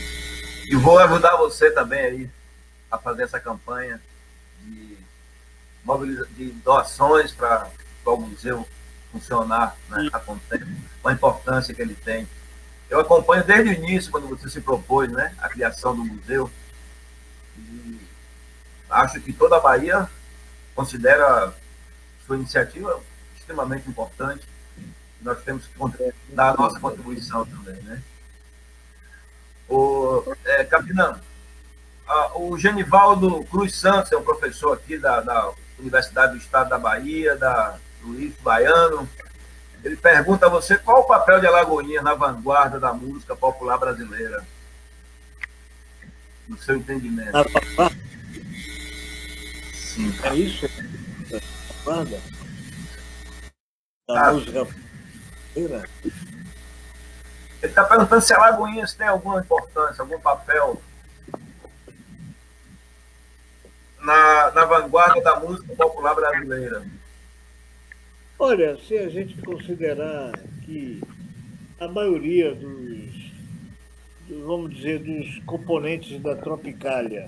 e vou ajudar você também aí a fazer essa campanha de doações para o museu funcionar, né, a contento, com a importância que ele tem. Eu acompanho desde o início, quando você se propôs, né, a criação do museu, e acho que toda a Bahia considera sua iniciativa extremamente importante. Nós temos que dar a nossa contribuição também, né? Capinão, o Genivaldo Cruz Santos é um professor aqui da Universidade do Estado da Bahia, do IF Baiano. Ele pergunta a você qual o papel de Alagoinhas na vanguarda da música popular brasileira, no seu entendimento. Sim. É isso? Vanguarda da música brasileira? Ele está perguntando se Alagoinhas tem alguma importância, algum papel na vanguarda da música popular brasileira. Olha, se a gente considerar que a maioria vamos dizer, dos componentes da Tropicália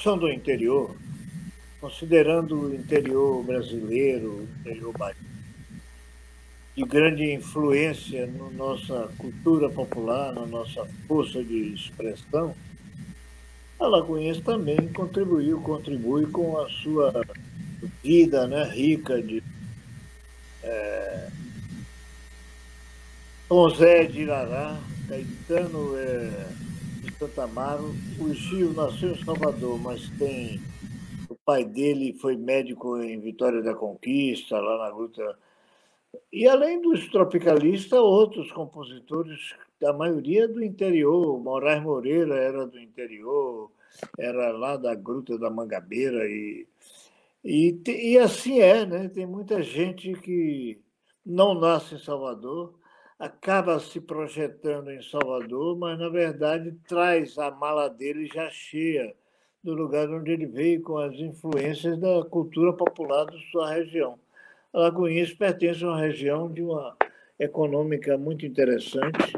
são do interior, considerando o interior brasileiro, o interior baiano, de grande influência na nossa cultura popular, na nossa força de expressão, a Alagoinhas também contribui com a sua vida, né, rica de Tom Zé de Irará, Caetano de Santa Amaro. O Gil nasceu em Salvador, mas o pai dele foi médico em Vitória da Conquista, lá na Gruta. E além dos tropicalistas, outros compositores, a maioria do interior. Moraes Moreira era do interior, era lá da Gruta da Mangabeira. E assim né? Tem muita gente que não nasce em Salvador, acaba se projetando em Salvador, mas, na verdade, traz a mala dele já cheia do lugar onde ele veio, com as influências da cultura popular da sua região. Alagoinhas pertence a uma região de uma econômica muito interessante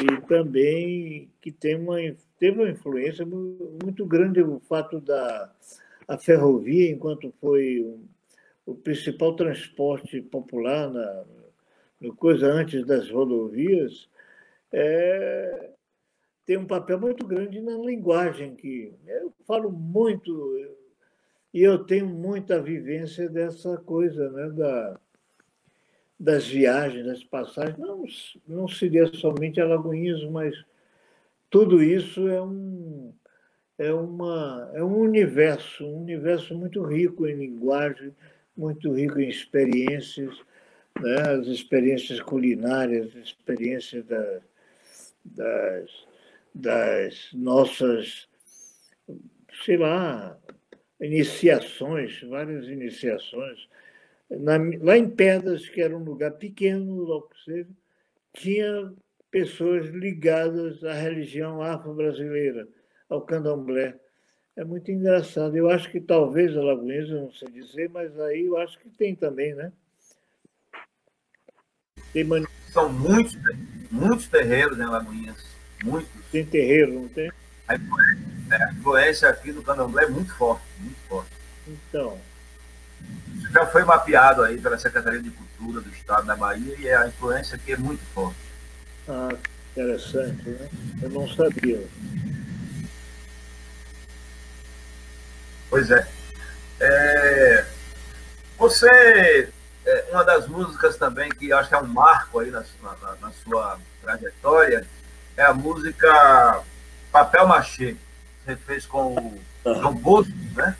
e também que teve uma influência muito grande o fato da ferrovia, enquanto foi o principal transporte popular coisa antes das rodovias, tem um papel muito grande na linguagem, que eu falo muito, e eu tenho muita vivência dessa coisa, né, das viagens, das passagens. Não seria somente Alagoinhas, mas tudo isso é um universo muito rico em linguagem, muito rico em experiências, né? As experiências culinárias, as experiências das nossas, sei lá, iniciações, várias iniciações. Lá em Pedras, que era um lugar pequeno, logo que seja, tinha pessoas ligadas à religião afro-brasileira, ao candomblé. É muito engraçado. Eu acho que talvez Alagoinhas, eu não sei dizer, mas aí eu acho que tem também, né? São muitos terreiros em Alagoinhas. Muitos. Tem terreiro, não tem? A influência aqui do candomblé é muito forte, muito forte. Então. Isso já foi mapeado aí pela Secretaria de Cultura do Estado da Bahia e a influência aqui é muito forte. Ah, interessante, né? Eu não sabia. Pois é. Você, uma das músicas também que acho que é um marco aí na sua trajetória, é a música Papel Machê. Você fez com o João Bosco, né?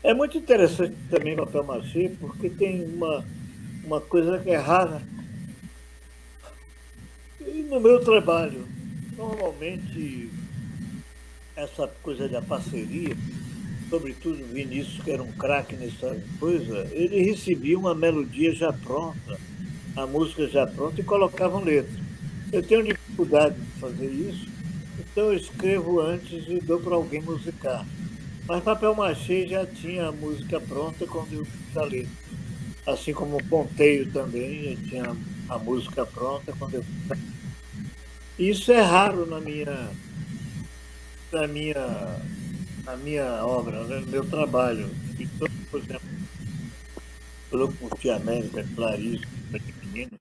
É muito interessante também o Papel Machê, porque tem uma coisa que é rara. E no meu trabalho, normalmente essa coisa da parceria, sobretudo o Vinícius, que era um craque nessa coisa, ele recebia uma melodia já pronta, a música já pronta, e colocava letra. Eu tenho dificuldade de fazer isso, então eu escrevo antes e dou para alguém musicar. Mas Papel Machê já tinha a música pronta quando eu fiz a letra. Assim como o Ponteio também, eu tinha a música pronta quando eu fiz a letra. Isso é raro na minha, na minha obra, né? No meu trabalho. Então, por exemplo, Louco por Tia América, Clarice, Menino,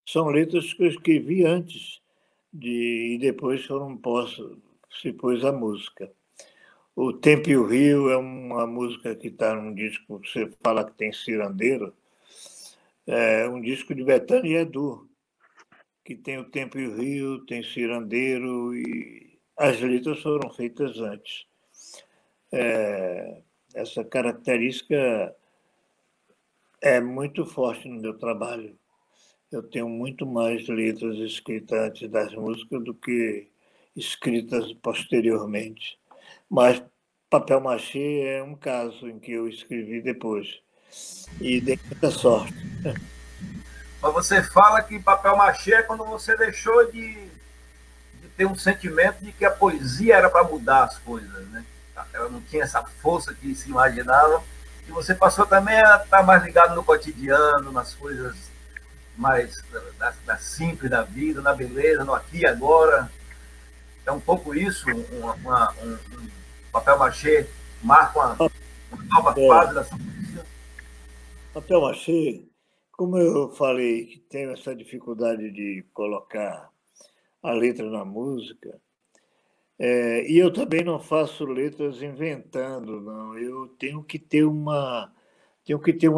são letras que eu escrevi antes e depois foram postas, se pôs a música. O Tempo e o Rio é uma música que está num disco que você fala que tem cirandeiro, é um disco de Bethânia e Edu, que tem o Tempo e o Rio, tem cirandeiro e as letras foram feitas antes. Essa característica é muito forte no meu trabalho. Eu tenho muito mais letras escritas antes das músicas do que escritas posteriormente. Mas Papel Machê é um caso em que eu escrevi depois. E dei muita sorte. Mas você fala que papel machê é quando você deixou de ter um sentimento de que a poesia era para mudar as coisas, né? Ela não tinha essa força que se imaginava. E você passou também a estar mais ligado no cotidiano, nas coisas mais da simples da vida, na beleza, no aqui e agora. É um pouco isso, um papel machê marca uma nova fase É, da sua poesia. Papel Machê, como eu falei que tenho essa dificuldade de colocar a letra na música, e eu também não faço letras inventando, não. Eu tenho que ter uma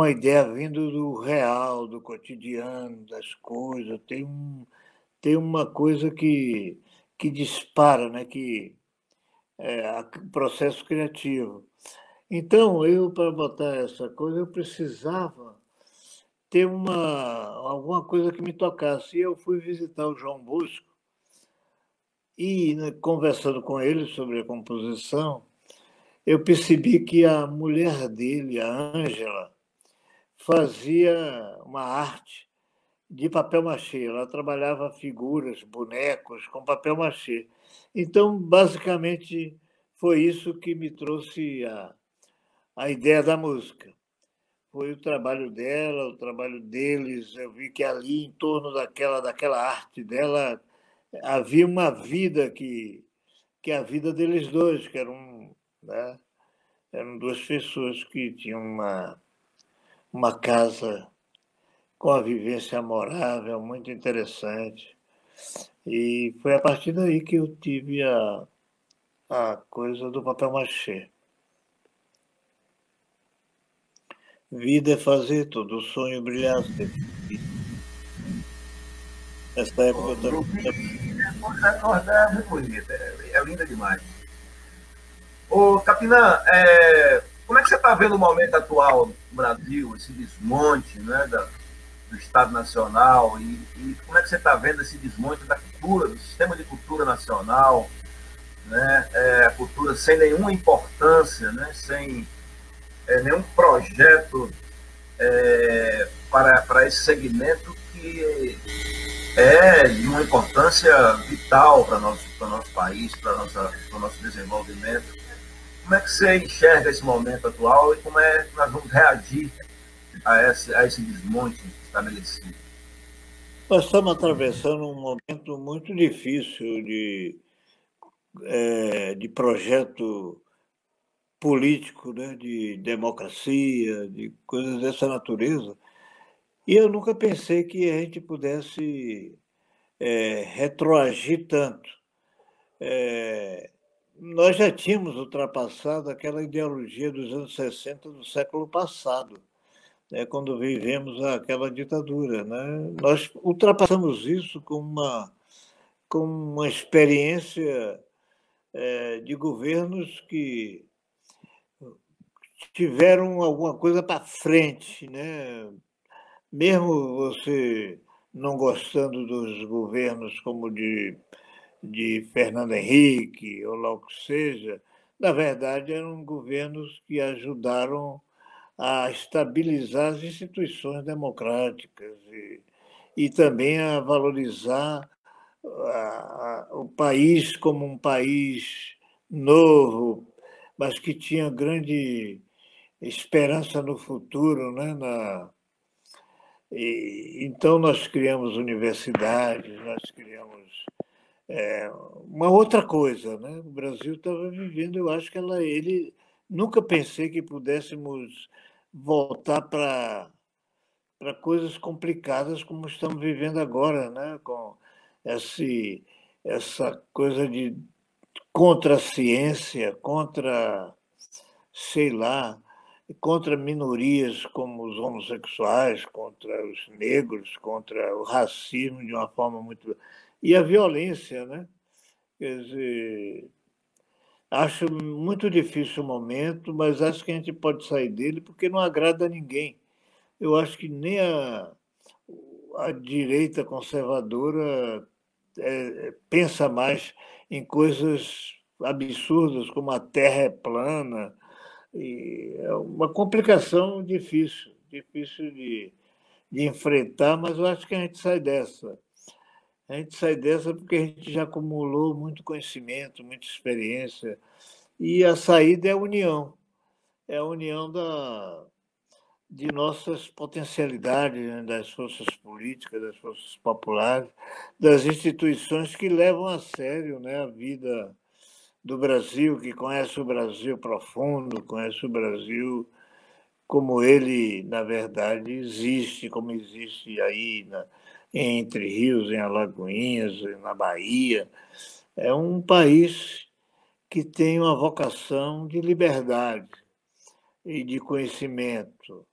ideia vindo do real, do cotidiano, das coisas. Tem uma coisa que dispara, né? Que é o processo criativo. Então, eu, para botar essa coisa, eu precisava ter alguma coisa que me tocasse. E eu fui visitar o João Bosco e, né, conversando com ele sobre a composição, eu percebi que a mulher dele, a Ângela, fazia uma arte de papel machê. Ela trabalhava figuras, bonecos com papel machê. Então, basicamente, foi isso que me trouxe a ideia da música. Foi o trabalho dela, o trabalho deles. Eu vi que ali, em torno daquela arte dela, havia uma vida que é a vida deles dois, que eram, né, eram duas pessoas que tinham uma casa com a vivência amorável, muito interessante. E foi a partir daí que eu tive a coisa do papel machê. Vida é fazer todo o sonho brilhar. Nessa época eu também. Nordeste é bonita, é linda demais. Ô, Capinã, como é que você está vendo o momento atual do Brasil, esse desmonte, né, do Estado Nacional, e como é que você está vendo esse desmonte da cultura, do sistema de cultura nacional, né, a cultura sem nenhuma importância, né, sem nenhum projeto para esse segmento que é de uma importância vital para o nosso país, para o nosso desenvolvimento. Como é que você enxerga esse momento atual e como é que nós vamos reagir a esse desmonte estabelecido? Nós estamos atravessando um momento muito difícil de projeto político, né, de democracia, de coisas dessa natureza. E eu nunca pensei que a gente pudesse retroagir tanto. Nós já tínhamos ultrapassado aquela ideologia dos anos 60 do século passado, né, quando vivemos aquela ditadura. Né? Nós ultrapassamos isso com uma experiência de governos que tiveram alguma coisa para frente, né? Mesmo você não gostando dos governos como de de Fernando Henrique, ou lá o que seja, na verdade eram governos que ajudaram a estabilizar as instituições democráticas e também a valorizar o país como um país novo, mas que tinha grande esperança no futuro, né? Então nós criamos universidades, nós criamos uma outra coisa, né? O Brasil estava vivendo, eu acho que ele nunca pensei que pudéssemos voltar para coisas complicadas como estamos vivendo agora, né? Com essa coisa de contra a ciência, contra, sei lá, contra minorias como os homossexuais, contra os negros, contra o racismo de uma forma muito. E a violência, né? Quer dizer, acho muito difícil o momento, mas acho que a gente pode sair dele porque não agrada a ninguém. Eu acho que nem a direita conservadora pensa mais em coisas absurdas como a Terra é plana. E é uma complicação difícil de enfrentar, mas eu acho que a gente sai dessa. A gente sai dessa porque a gente já acumulou muito conhecimento, muita experiência, e a saída é a união de nossas potencialidades, né, das forças políticas, das forças populares, das instituições que levam a sério, né, a vida do Brasil, que conhece o Brasil profundo, conhece o Brasil como ele, na verdade, existe, como existe aí entre rios, em Alagoinhas, na Bahia. É um país que tem uma vocação de liberdade e de conhecimento.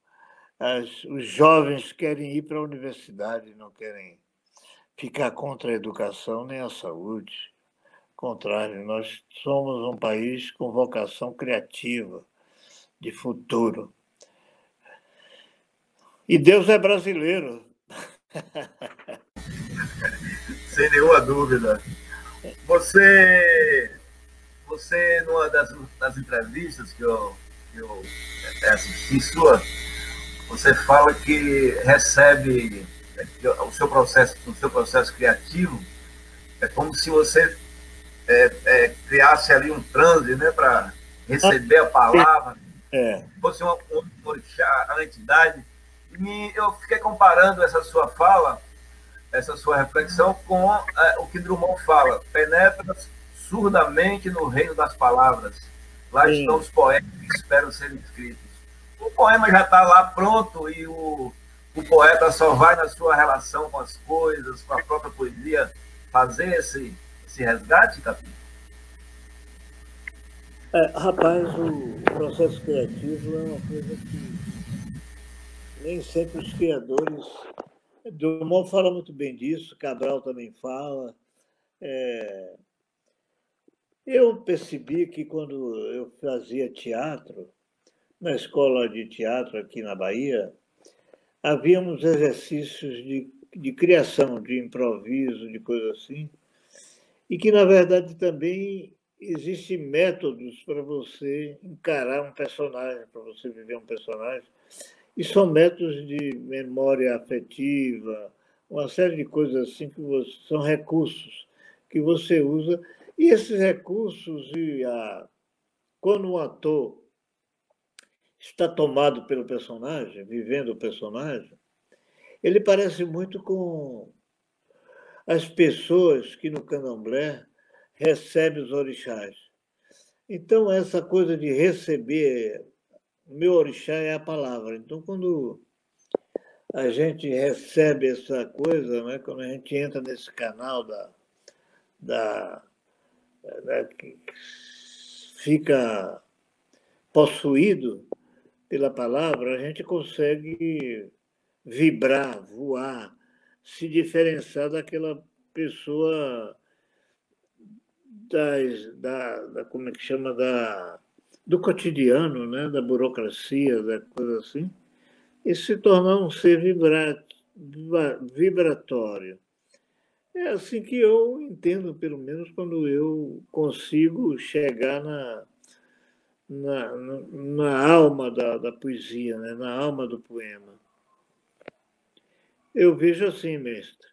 Os jovens querem ir para a universidade, não querem ficar contra a educação nem a saúde. Ao contrário, nós somos um país com vocação criativa, de futuro. E Deus é brasileiro. Sem nenhuma dúvida. Você, numa das entrevistas que eu assisti sua, você fala que recebe que o seu processo criativo é como se você criasse ali um transe, né, para receber a palavra, fosse uma orixá, a entidade. Eu fiquei comparando essa sua fala, essa sua reflexão com o que Drummond fala: penetra surdamente no reino das palavras. Lá estão os poetas que esperam serem escritos. O poema já está lá pronto e o poeta só vai na sua relação com as coisas, com a própria poesia, fazer esse resgate, Capim? Rapaz, o processo criativo é uma coisa que nem sempre os criadores... Drummond fala muito bem disso, Cabral também fala. Eu percebi que quando eu fazia teatro, na escola de teatro aqui na Bahia, havíamos exercícios de criação, de improviso, de coisa assim, e que, na verdade, também existem métodos para você encarar um personagem, para você viver um personagem, e são métodos de memória afetiva, uma série de coisas assim que são recursos que você usa. E esses recursos, quando um ator está tomado pelo personagem, vivendo o personagem, ele parece muito com as pessoas que no candomblé recebem os orixás. Então, essa coisa de receber, o meu orixá é a palavra. Então, quando a gente recebe essa coisa, né, quando a gente entra nesse canal que fica possuído pela palavra, a gente consegue vibrar, voar, se diferenciar daquela pessoa como é que chama, do cotidiano, né, da burocracia, da coisa assim, e se tornar um ser vibratório. É assim que eu entendo, pelo menos quando eu consigo chegar na alma da poesia, né? Na alma do poema. Eu vejo assim, mestre.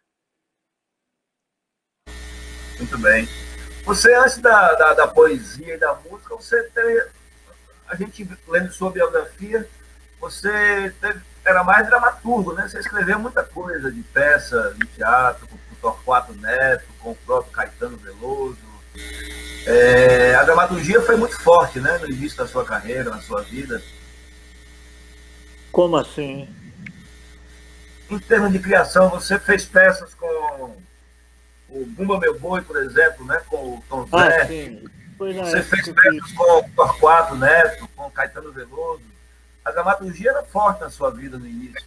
Muito bem. Você, antes da poesia e da música, a gente lendo sua biografia, era mais dramaturgo, né? Você escreveu muita coisa de peça, de teatro, com o Torquato Neto, com o próprio Caetano Veloso. A dramaturgia foi muito forte, né? No início da sua carreira, na sua vida. Como assim? Em termos de criação, você fez peças com o Bumba Meu Boi, por exemplo, né? Com o Tom Ah, Zé. sim. Foi na Você fez época que. peças com o Torquato Neto, com o Caetano Veloso. A dramaturgia era forte na sua vida no início.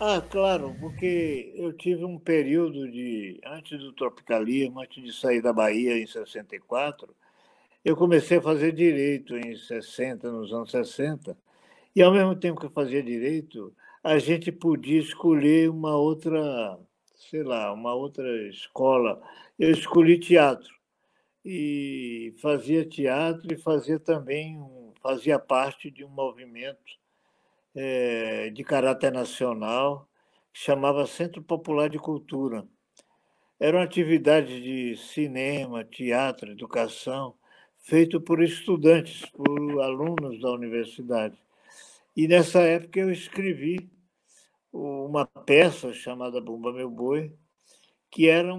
Ah, claro, porque eu tive um período de. Antes do tropicalismo, antes de sair da Bahia em 64, eu comecei a fazer direito em 60, nos anos 60, e ao mesmo tempo que eu fazia direito, a gente podia escolher uma outra, sei lá, uma outra escola. Eu escolhi teatro e fazia teatro e fazia também fazia parte de um movimento de caráter nacional que chamava Centro Popular de Cultura. Eram atividades de cinema, teatro, educação, feito por estudantes, por alunos da universidade. E nessa época eu escrevi uma peça chamada Bumba Meu Boi, que era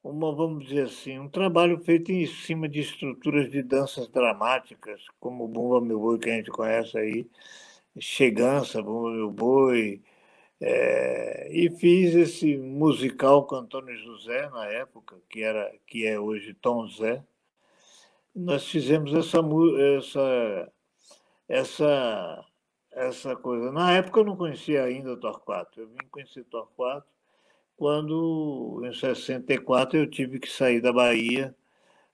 vamos dizer assim, um trabalho feito em cima de estruturas de danças dramáticas, como o Bumba Meu Boi, que a gente conhece aí, Chegança, Bumba Meu Boi, e fiz esse musical com Antônio José, na época, que é hoje Tom Zé. Nós fizemos essa, essa coisa. Na época eu não conhecia ainda o Torquato. Eu vim conhecer Torquato quando, em 64, eu tive que sair da Bahia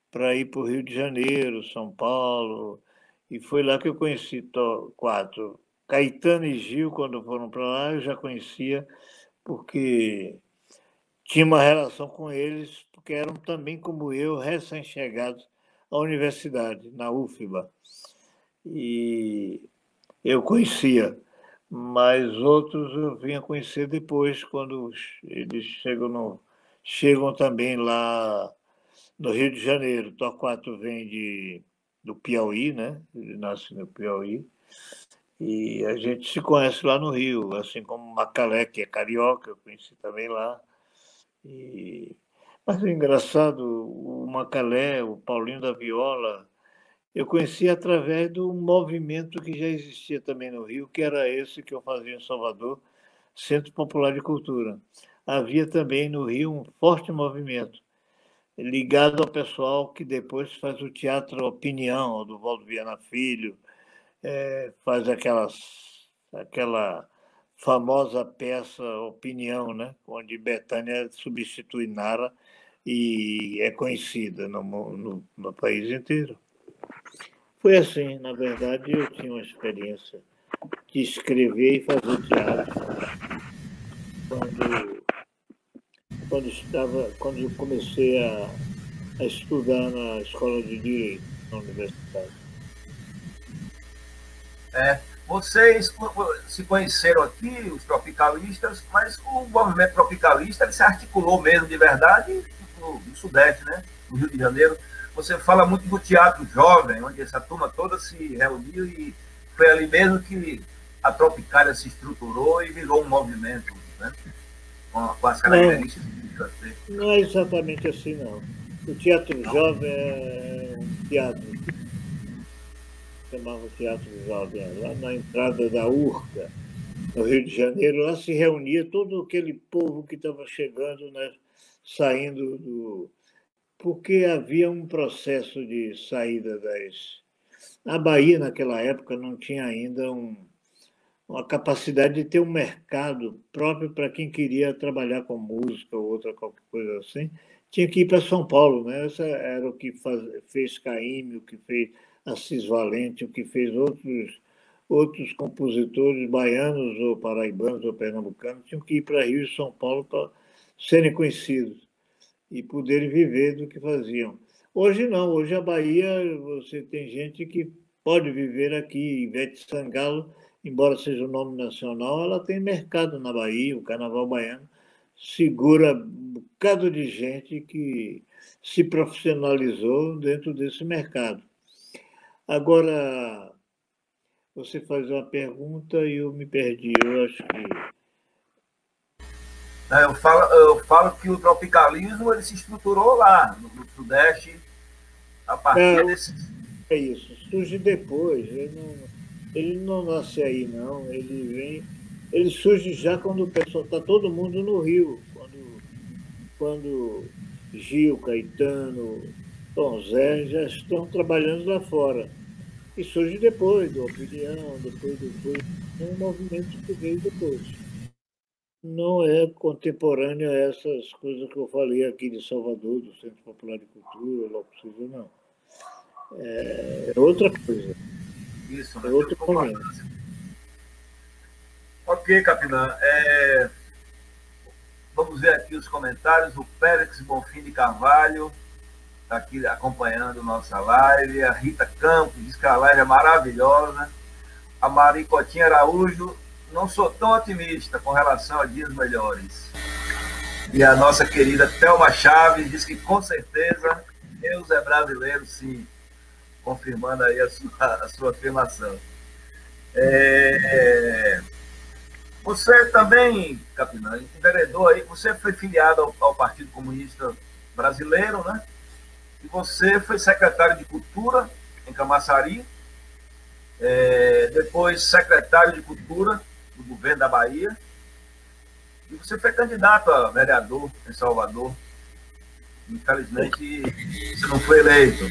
para ir para o Rio de Janeiro, São Paulo, e foi lá que eu conheci Torquato. Caetano e Gil, quando foram para lá, eu já conhecia, porque tinha uma relação com eles, porque eram também, como eu, recém-chegados à universidade, na UFBA. E eu conhecia, mas outros eu vinha conhecer depois, quando eles chegam também lá no Rio de Janeiro. Torquato vem do Piauí, né? Ele nasce no Piauí. E a gente se conhece lá no Rio, assim como Macalé, que é carioca, eu conheci também lá. E... Mas o engraçado, o Macalé, o Paulinho da Viola, eu conheci através do movimento que já existia também no Rio, que era esse que eu fazia em Salvador, Centro Popular de Cultura. Havia também no Rio um forte movimento, ligado ao pessoal que depois faz o Teatro Opinião, do Valdo Viana Filho, faz aquela famosa peça Opinião, né? Onde Bethânia substitui Nara e é conhecida no país inteiro. Foi assim, na verdade, eu tinha uma experiência de escrever e fazer teatro quando, quando eu comecei a estudar na escola de direito, na universidade. Vocês se conheceram aqui, os tropicalistas, mas o movimento tropicalista ele se articulou mesmo de verdade no Sudeste, né? No Rio de Janeiro. Você fala muito do teatro jovem, onde essa turma toda se reuniu e foi ali mesmo que a Tropicália se estruturou e virou um movimento, né? Com as características não, não é exatamente assim, não. O teatro jovem é um teatro chamava Teatro Jovem, lá na entrada da Urca, no Rio de Janeiro. Lá se reunia todo aquele povo que estava chegando, né, saindo do. Porque havia um processo de saída das. A Bahia, naquela época, não tinha ainda uma capacidade de ter um mercado próprio para quem queria trabalhar com música ou outra qualquer coisa assim. Tinha que ir para São Paulo, né? Essa era o que fez Caymmi, o que fez Assis Valente, o que fez outros compositores baianos ou paraibanos ou pernambucanos, tinham que ir para Rio e São Paulo para serem conhecidos e poderem viver do que faziam. Hoje não, hoje a Bahia, você tem gente que pode viver aqui. Ivete Sangalo, embora seja o nome nacional, ela tem mercado na Bahia, o Carnaval Baiano segura um bocado de gente que se profissionalizou dentro desse mercado. Agora, você faz uma pergunta e eu me perdi. Eu acho que... Eu falo que o tropicalismo ele se estruturou lá, no Sudeste, a partir desse... É isso, surge depois. Ele não nasce aí, não. Ele surge já quando o pessoal está todo mundo no Rio, quando Gil, Caetano, Tom Zé já estão trabalhando lá fora. E surge depois do Opinião, depois um movimento que veio depois. Não é contemporâneo a essas coisas que eu falei aqui de Salvador, do Centro Popular de Cultura, logo possível, não. É outra coisa. Isso, é outro momento. Ok, Capinã. Vamos ver aqui os comentários. O Félix Bonfim de Carvalho está aqui acompanhando nossa live. A Rita Campos diz que a live é maravilhosa. A Maricotinha Araújo, não sou tão otimista com relação a dias melhores. E a nossa querida Thelma Chaves diz que com certeza Deus é brasileiro, sim. Confirmando aí a sua afirmação. Você também, Capinã, enveredou aí, você foi filiado ao Partido Comunista Brasileiro, né? E você foi secretário de Cultura em Camaçari, depois secretário de Cultura do governo da Bahia, e você foi candidato a vereador em Salvador. Infelizmente, você não foi eleito.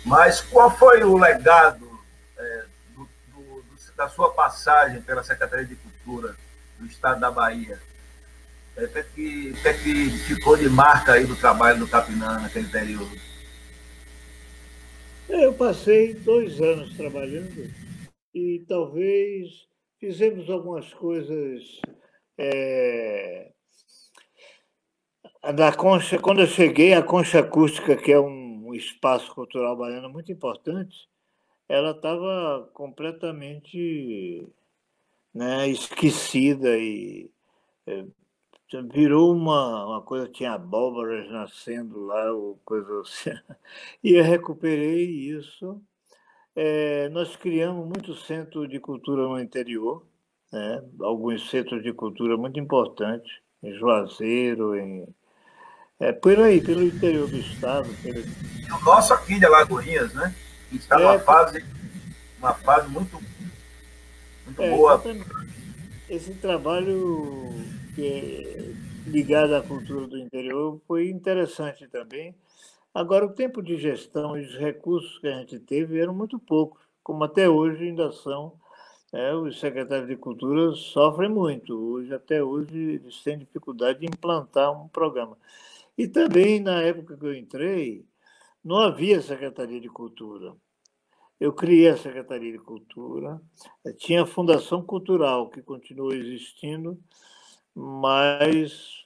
Mas qual foi o legado da sua passagem pela Secretaria de Cultura do Estado da Bahia? O que é que ficou de marca aí do trabalho do Capinã naquele período? Eu passei 2 anos trabalhando e talvez fizemos algumas coisas. Da Concha, quando eu cheguei, a Concha Acústica, que é um espaço cultural baiano muito importante, ela estava completamente, né, esquecida e virou uma coisa, tinha abóboras nascendo lá, ou coisa assim. E eu recuperei isso. Nós criamos muitos centros de cultura no interior, né? Alguns centros de cultura muito importantes, em Juazeiro, por aí, pelo interior do estado. E o nosso aqui de Alagoinhas, né? Que está numa fase muito boa. Exatamente. Esse trabalho ligado à cultura do interior foi interessante também. Agora, o tempo de gestão e os recursos que a gente teve eram muito poucos, como até hoje ainda são. Os secretários de Cultura sofrem muito. Até hoje, eles têm dificuldade de implantar um programa. E também, na época que eu entrei, não havia Secretaria de Cultura. Eu criei a Secretaria de Cultura, tinha a Fundação Cultural, que continuou existindo, mas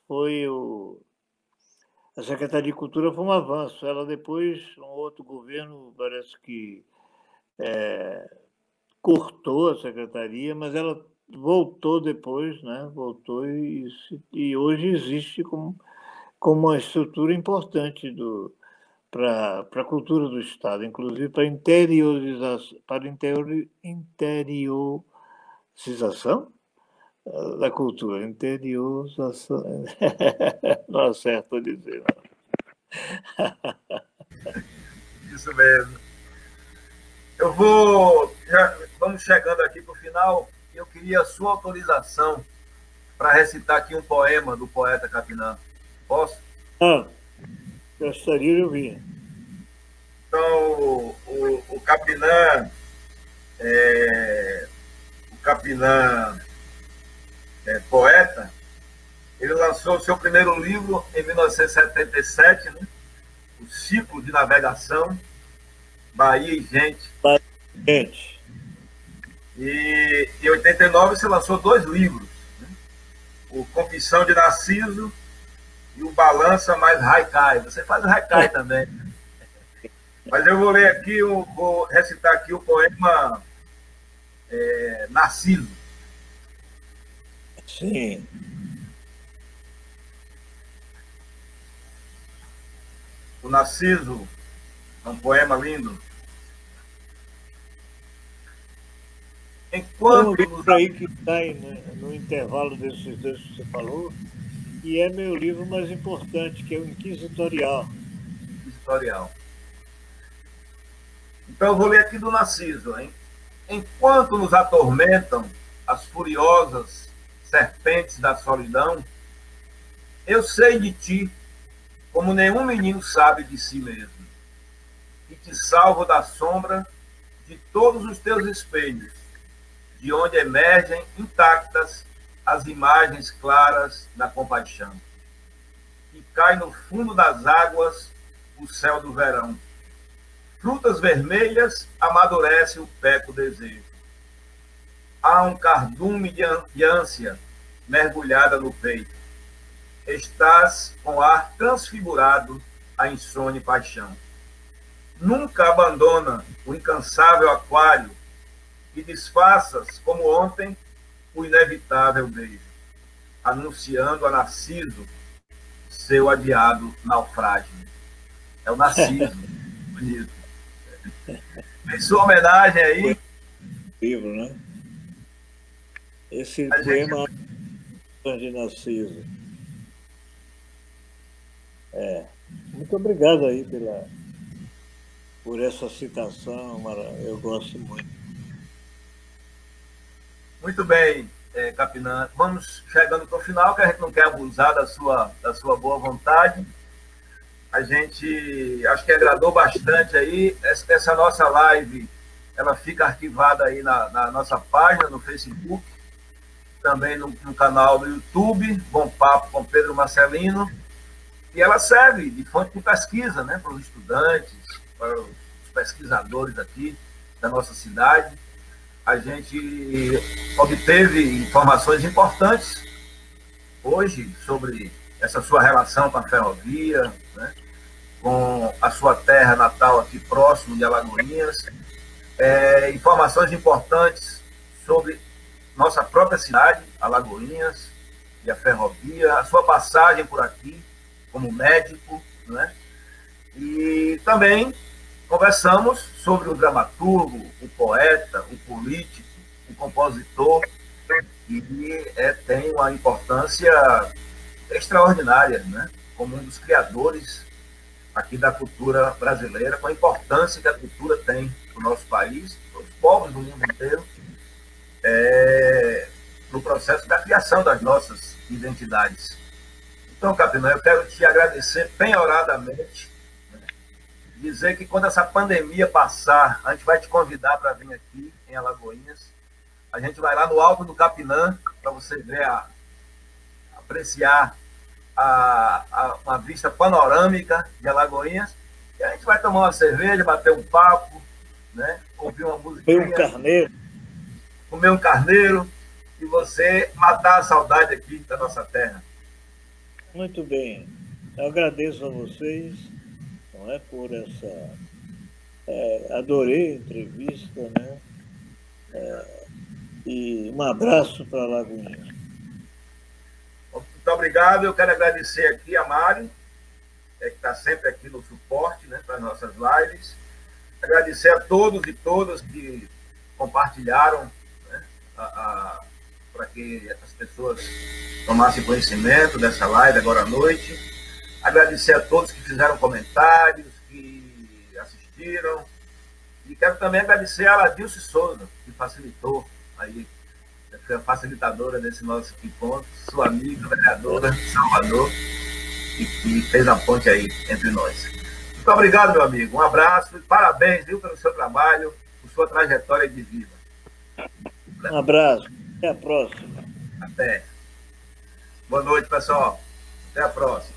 a Secretaria de Cultura foi um avanço. Ela depois, um outro governo, parece que cortou a secretaria, mas ela voltou depois, né? Voltou e hoje existe como uma estrutura importante para a cultura do Estado, inclusive para interiorização da cultura. Interiorização. Não acerto dizer, não. Isso mesmo. Vamos chegando aqui para o final. Eu queria a sua autorização para recitar aqui um poema do poeta Capinã. Posso? Gostaria de ouvir. Então, o Capinã poeta, ele lançou o seu primeiro livro em 1977, né? O Ciclo de Navegação, Bahia e Gente. E em 89 se lançou 2 livros, né? o Confissão de Narciso e o Balança mais Haikai. Você faz o Haikai também. Mas eu vou ler aqui, vou recitar aqui o poema Narciso. Sim. O Narciso é um poema lindo. Enquanto tem um livro aí que está no intervalo desses dois que você falou, e é meu livro mais importante, que é o Inquisitorial. Inquisitorial. Então eu vou ler aqui do Narciso, hein? Enquanto nos atormentam as furiosas serpentes da solidão, eu sei de ti como nenhum menino sabe de si mesmo, e te salvo da sombra de todos os teus espelhos, de onde emergem intactas as imagens claras da compaixão. E cai no fundo das águas o céu do verão. Frutas vermelhas amadurece o peco desejo. Há um cardume de ânsia mergulhada no peito. Estás com ar transfigurado a insônia e paixão. Nunca abandona o incansável aquário e disfarças, como ontem, o inevitável beijo, anunciando a Narciso seu adiado naufrágio. É o Narciso. Bonito. Em sua homenagem aí. Livro, né? Esse poema de Narciso. Muito obrigado aí por essa citação, eu gosto muito. Muito bem, Capinã. Vamos chegando para o final, que a gente não quer abusar da sua boa vontade. A gente acho que agradou bastante aí. Essa nossa live, ela fica arquivada aí na nossa página, no Facebook, também no canal do YouTube, Bom Papo com Pedro Marcelino. E ela serve de fonte de pesquisa, né, para os estudantes, para os pesquisadores aqui da nossa cidade. A gente obteve informações importantes hoje sobre essa sua relação com a ferrovia, né, com a sua terra natal aqui próximo de Alagoinhas, informações importantes sobre nossa própria cidade, Alagoinhas, e a ferrovia, a sua passagem por aqui como médico, né? E também conversamos sobre o dramaturgo, o poeta, o político, o compositor, que tem uma importância extraordinária, né? Como um dos criadores aqui da cultura brasileira, com a importância que a cultura tem para o nosso país, para os povos do mundo inteiro, no processo da criação das nossas identidades. Então, Capinã, eu quero te agradecer penhoradamente, né? Dizer que quando essa pandemia passar, a gente vai te convidar para vir aqui em Alagoinhas. A gente vai lá no Alto do Capinã para você ver, apreciar uma vista panorâmica de Alagoinhas. E a gente vai tomar uma cerveja, bater um papo, né? Ouvir uma música. Comer um carneiro e você matar a saudade aqui da nossa terra. Muito bem. Eu agradeço a vocês, não é, por essa... adorei a entrevista, né? E um abraço para Alagoinhas. Muito obrigado. Eu quero agradecer aqui a Mari, que está sempre aqui no suporte, né, para as nossas lives. Agradecer a todos e todas que compartilharam, né, para que as pessoas tomassem conhecimento dessa live agora à noite. Agradecer a todos que fizeram comentários, que assistiram. E quero também agradecer a Ladilce Souza, que facilitou aí, foi a facilitadora desse nosso encontro, sua amiga, vereadora de Salvador, e que fez a ponte aí entre nós. Muito obrigado, meu amigo. Um abraço e parabéns, viu, pelo seu trabalho, por sua trajetória de vida. Um abraço. Até a próxima. Até. Boa noite, pessoal. Até a próxima.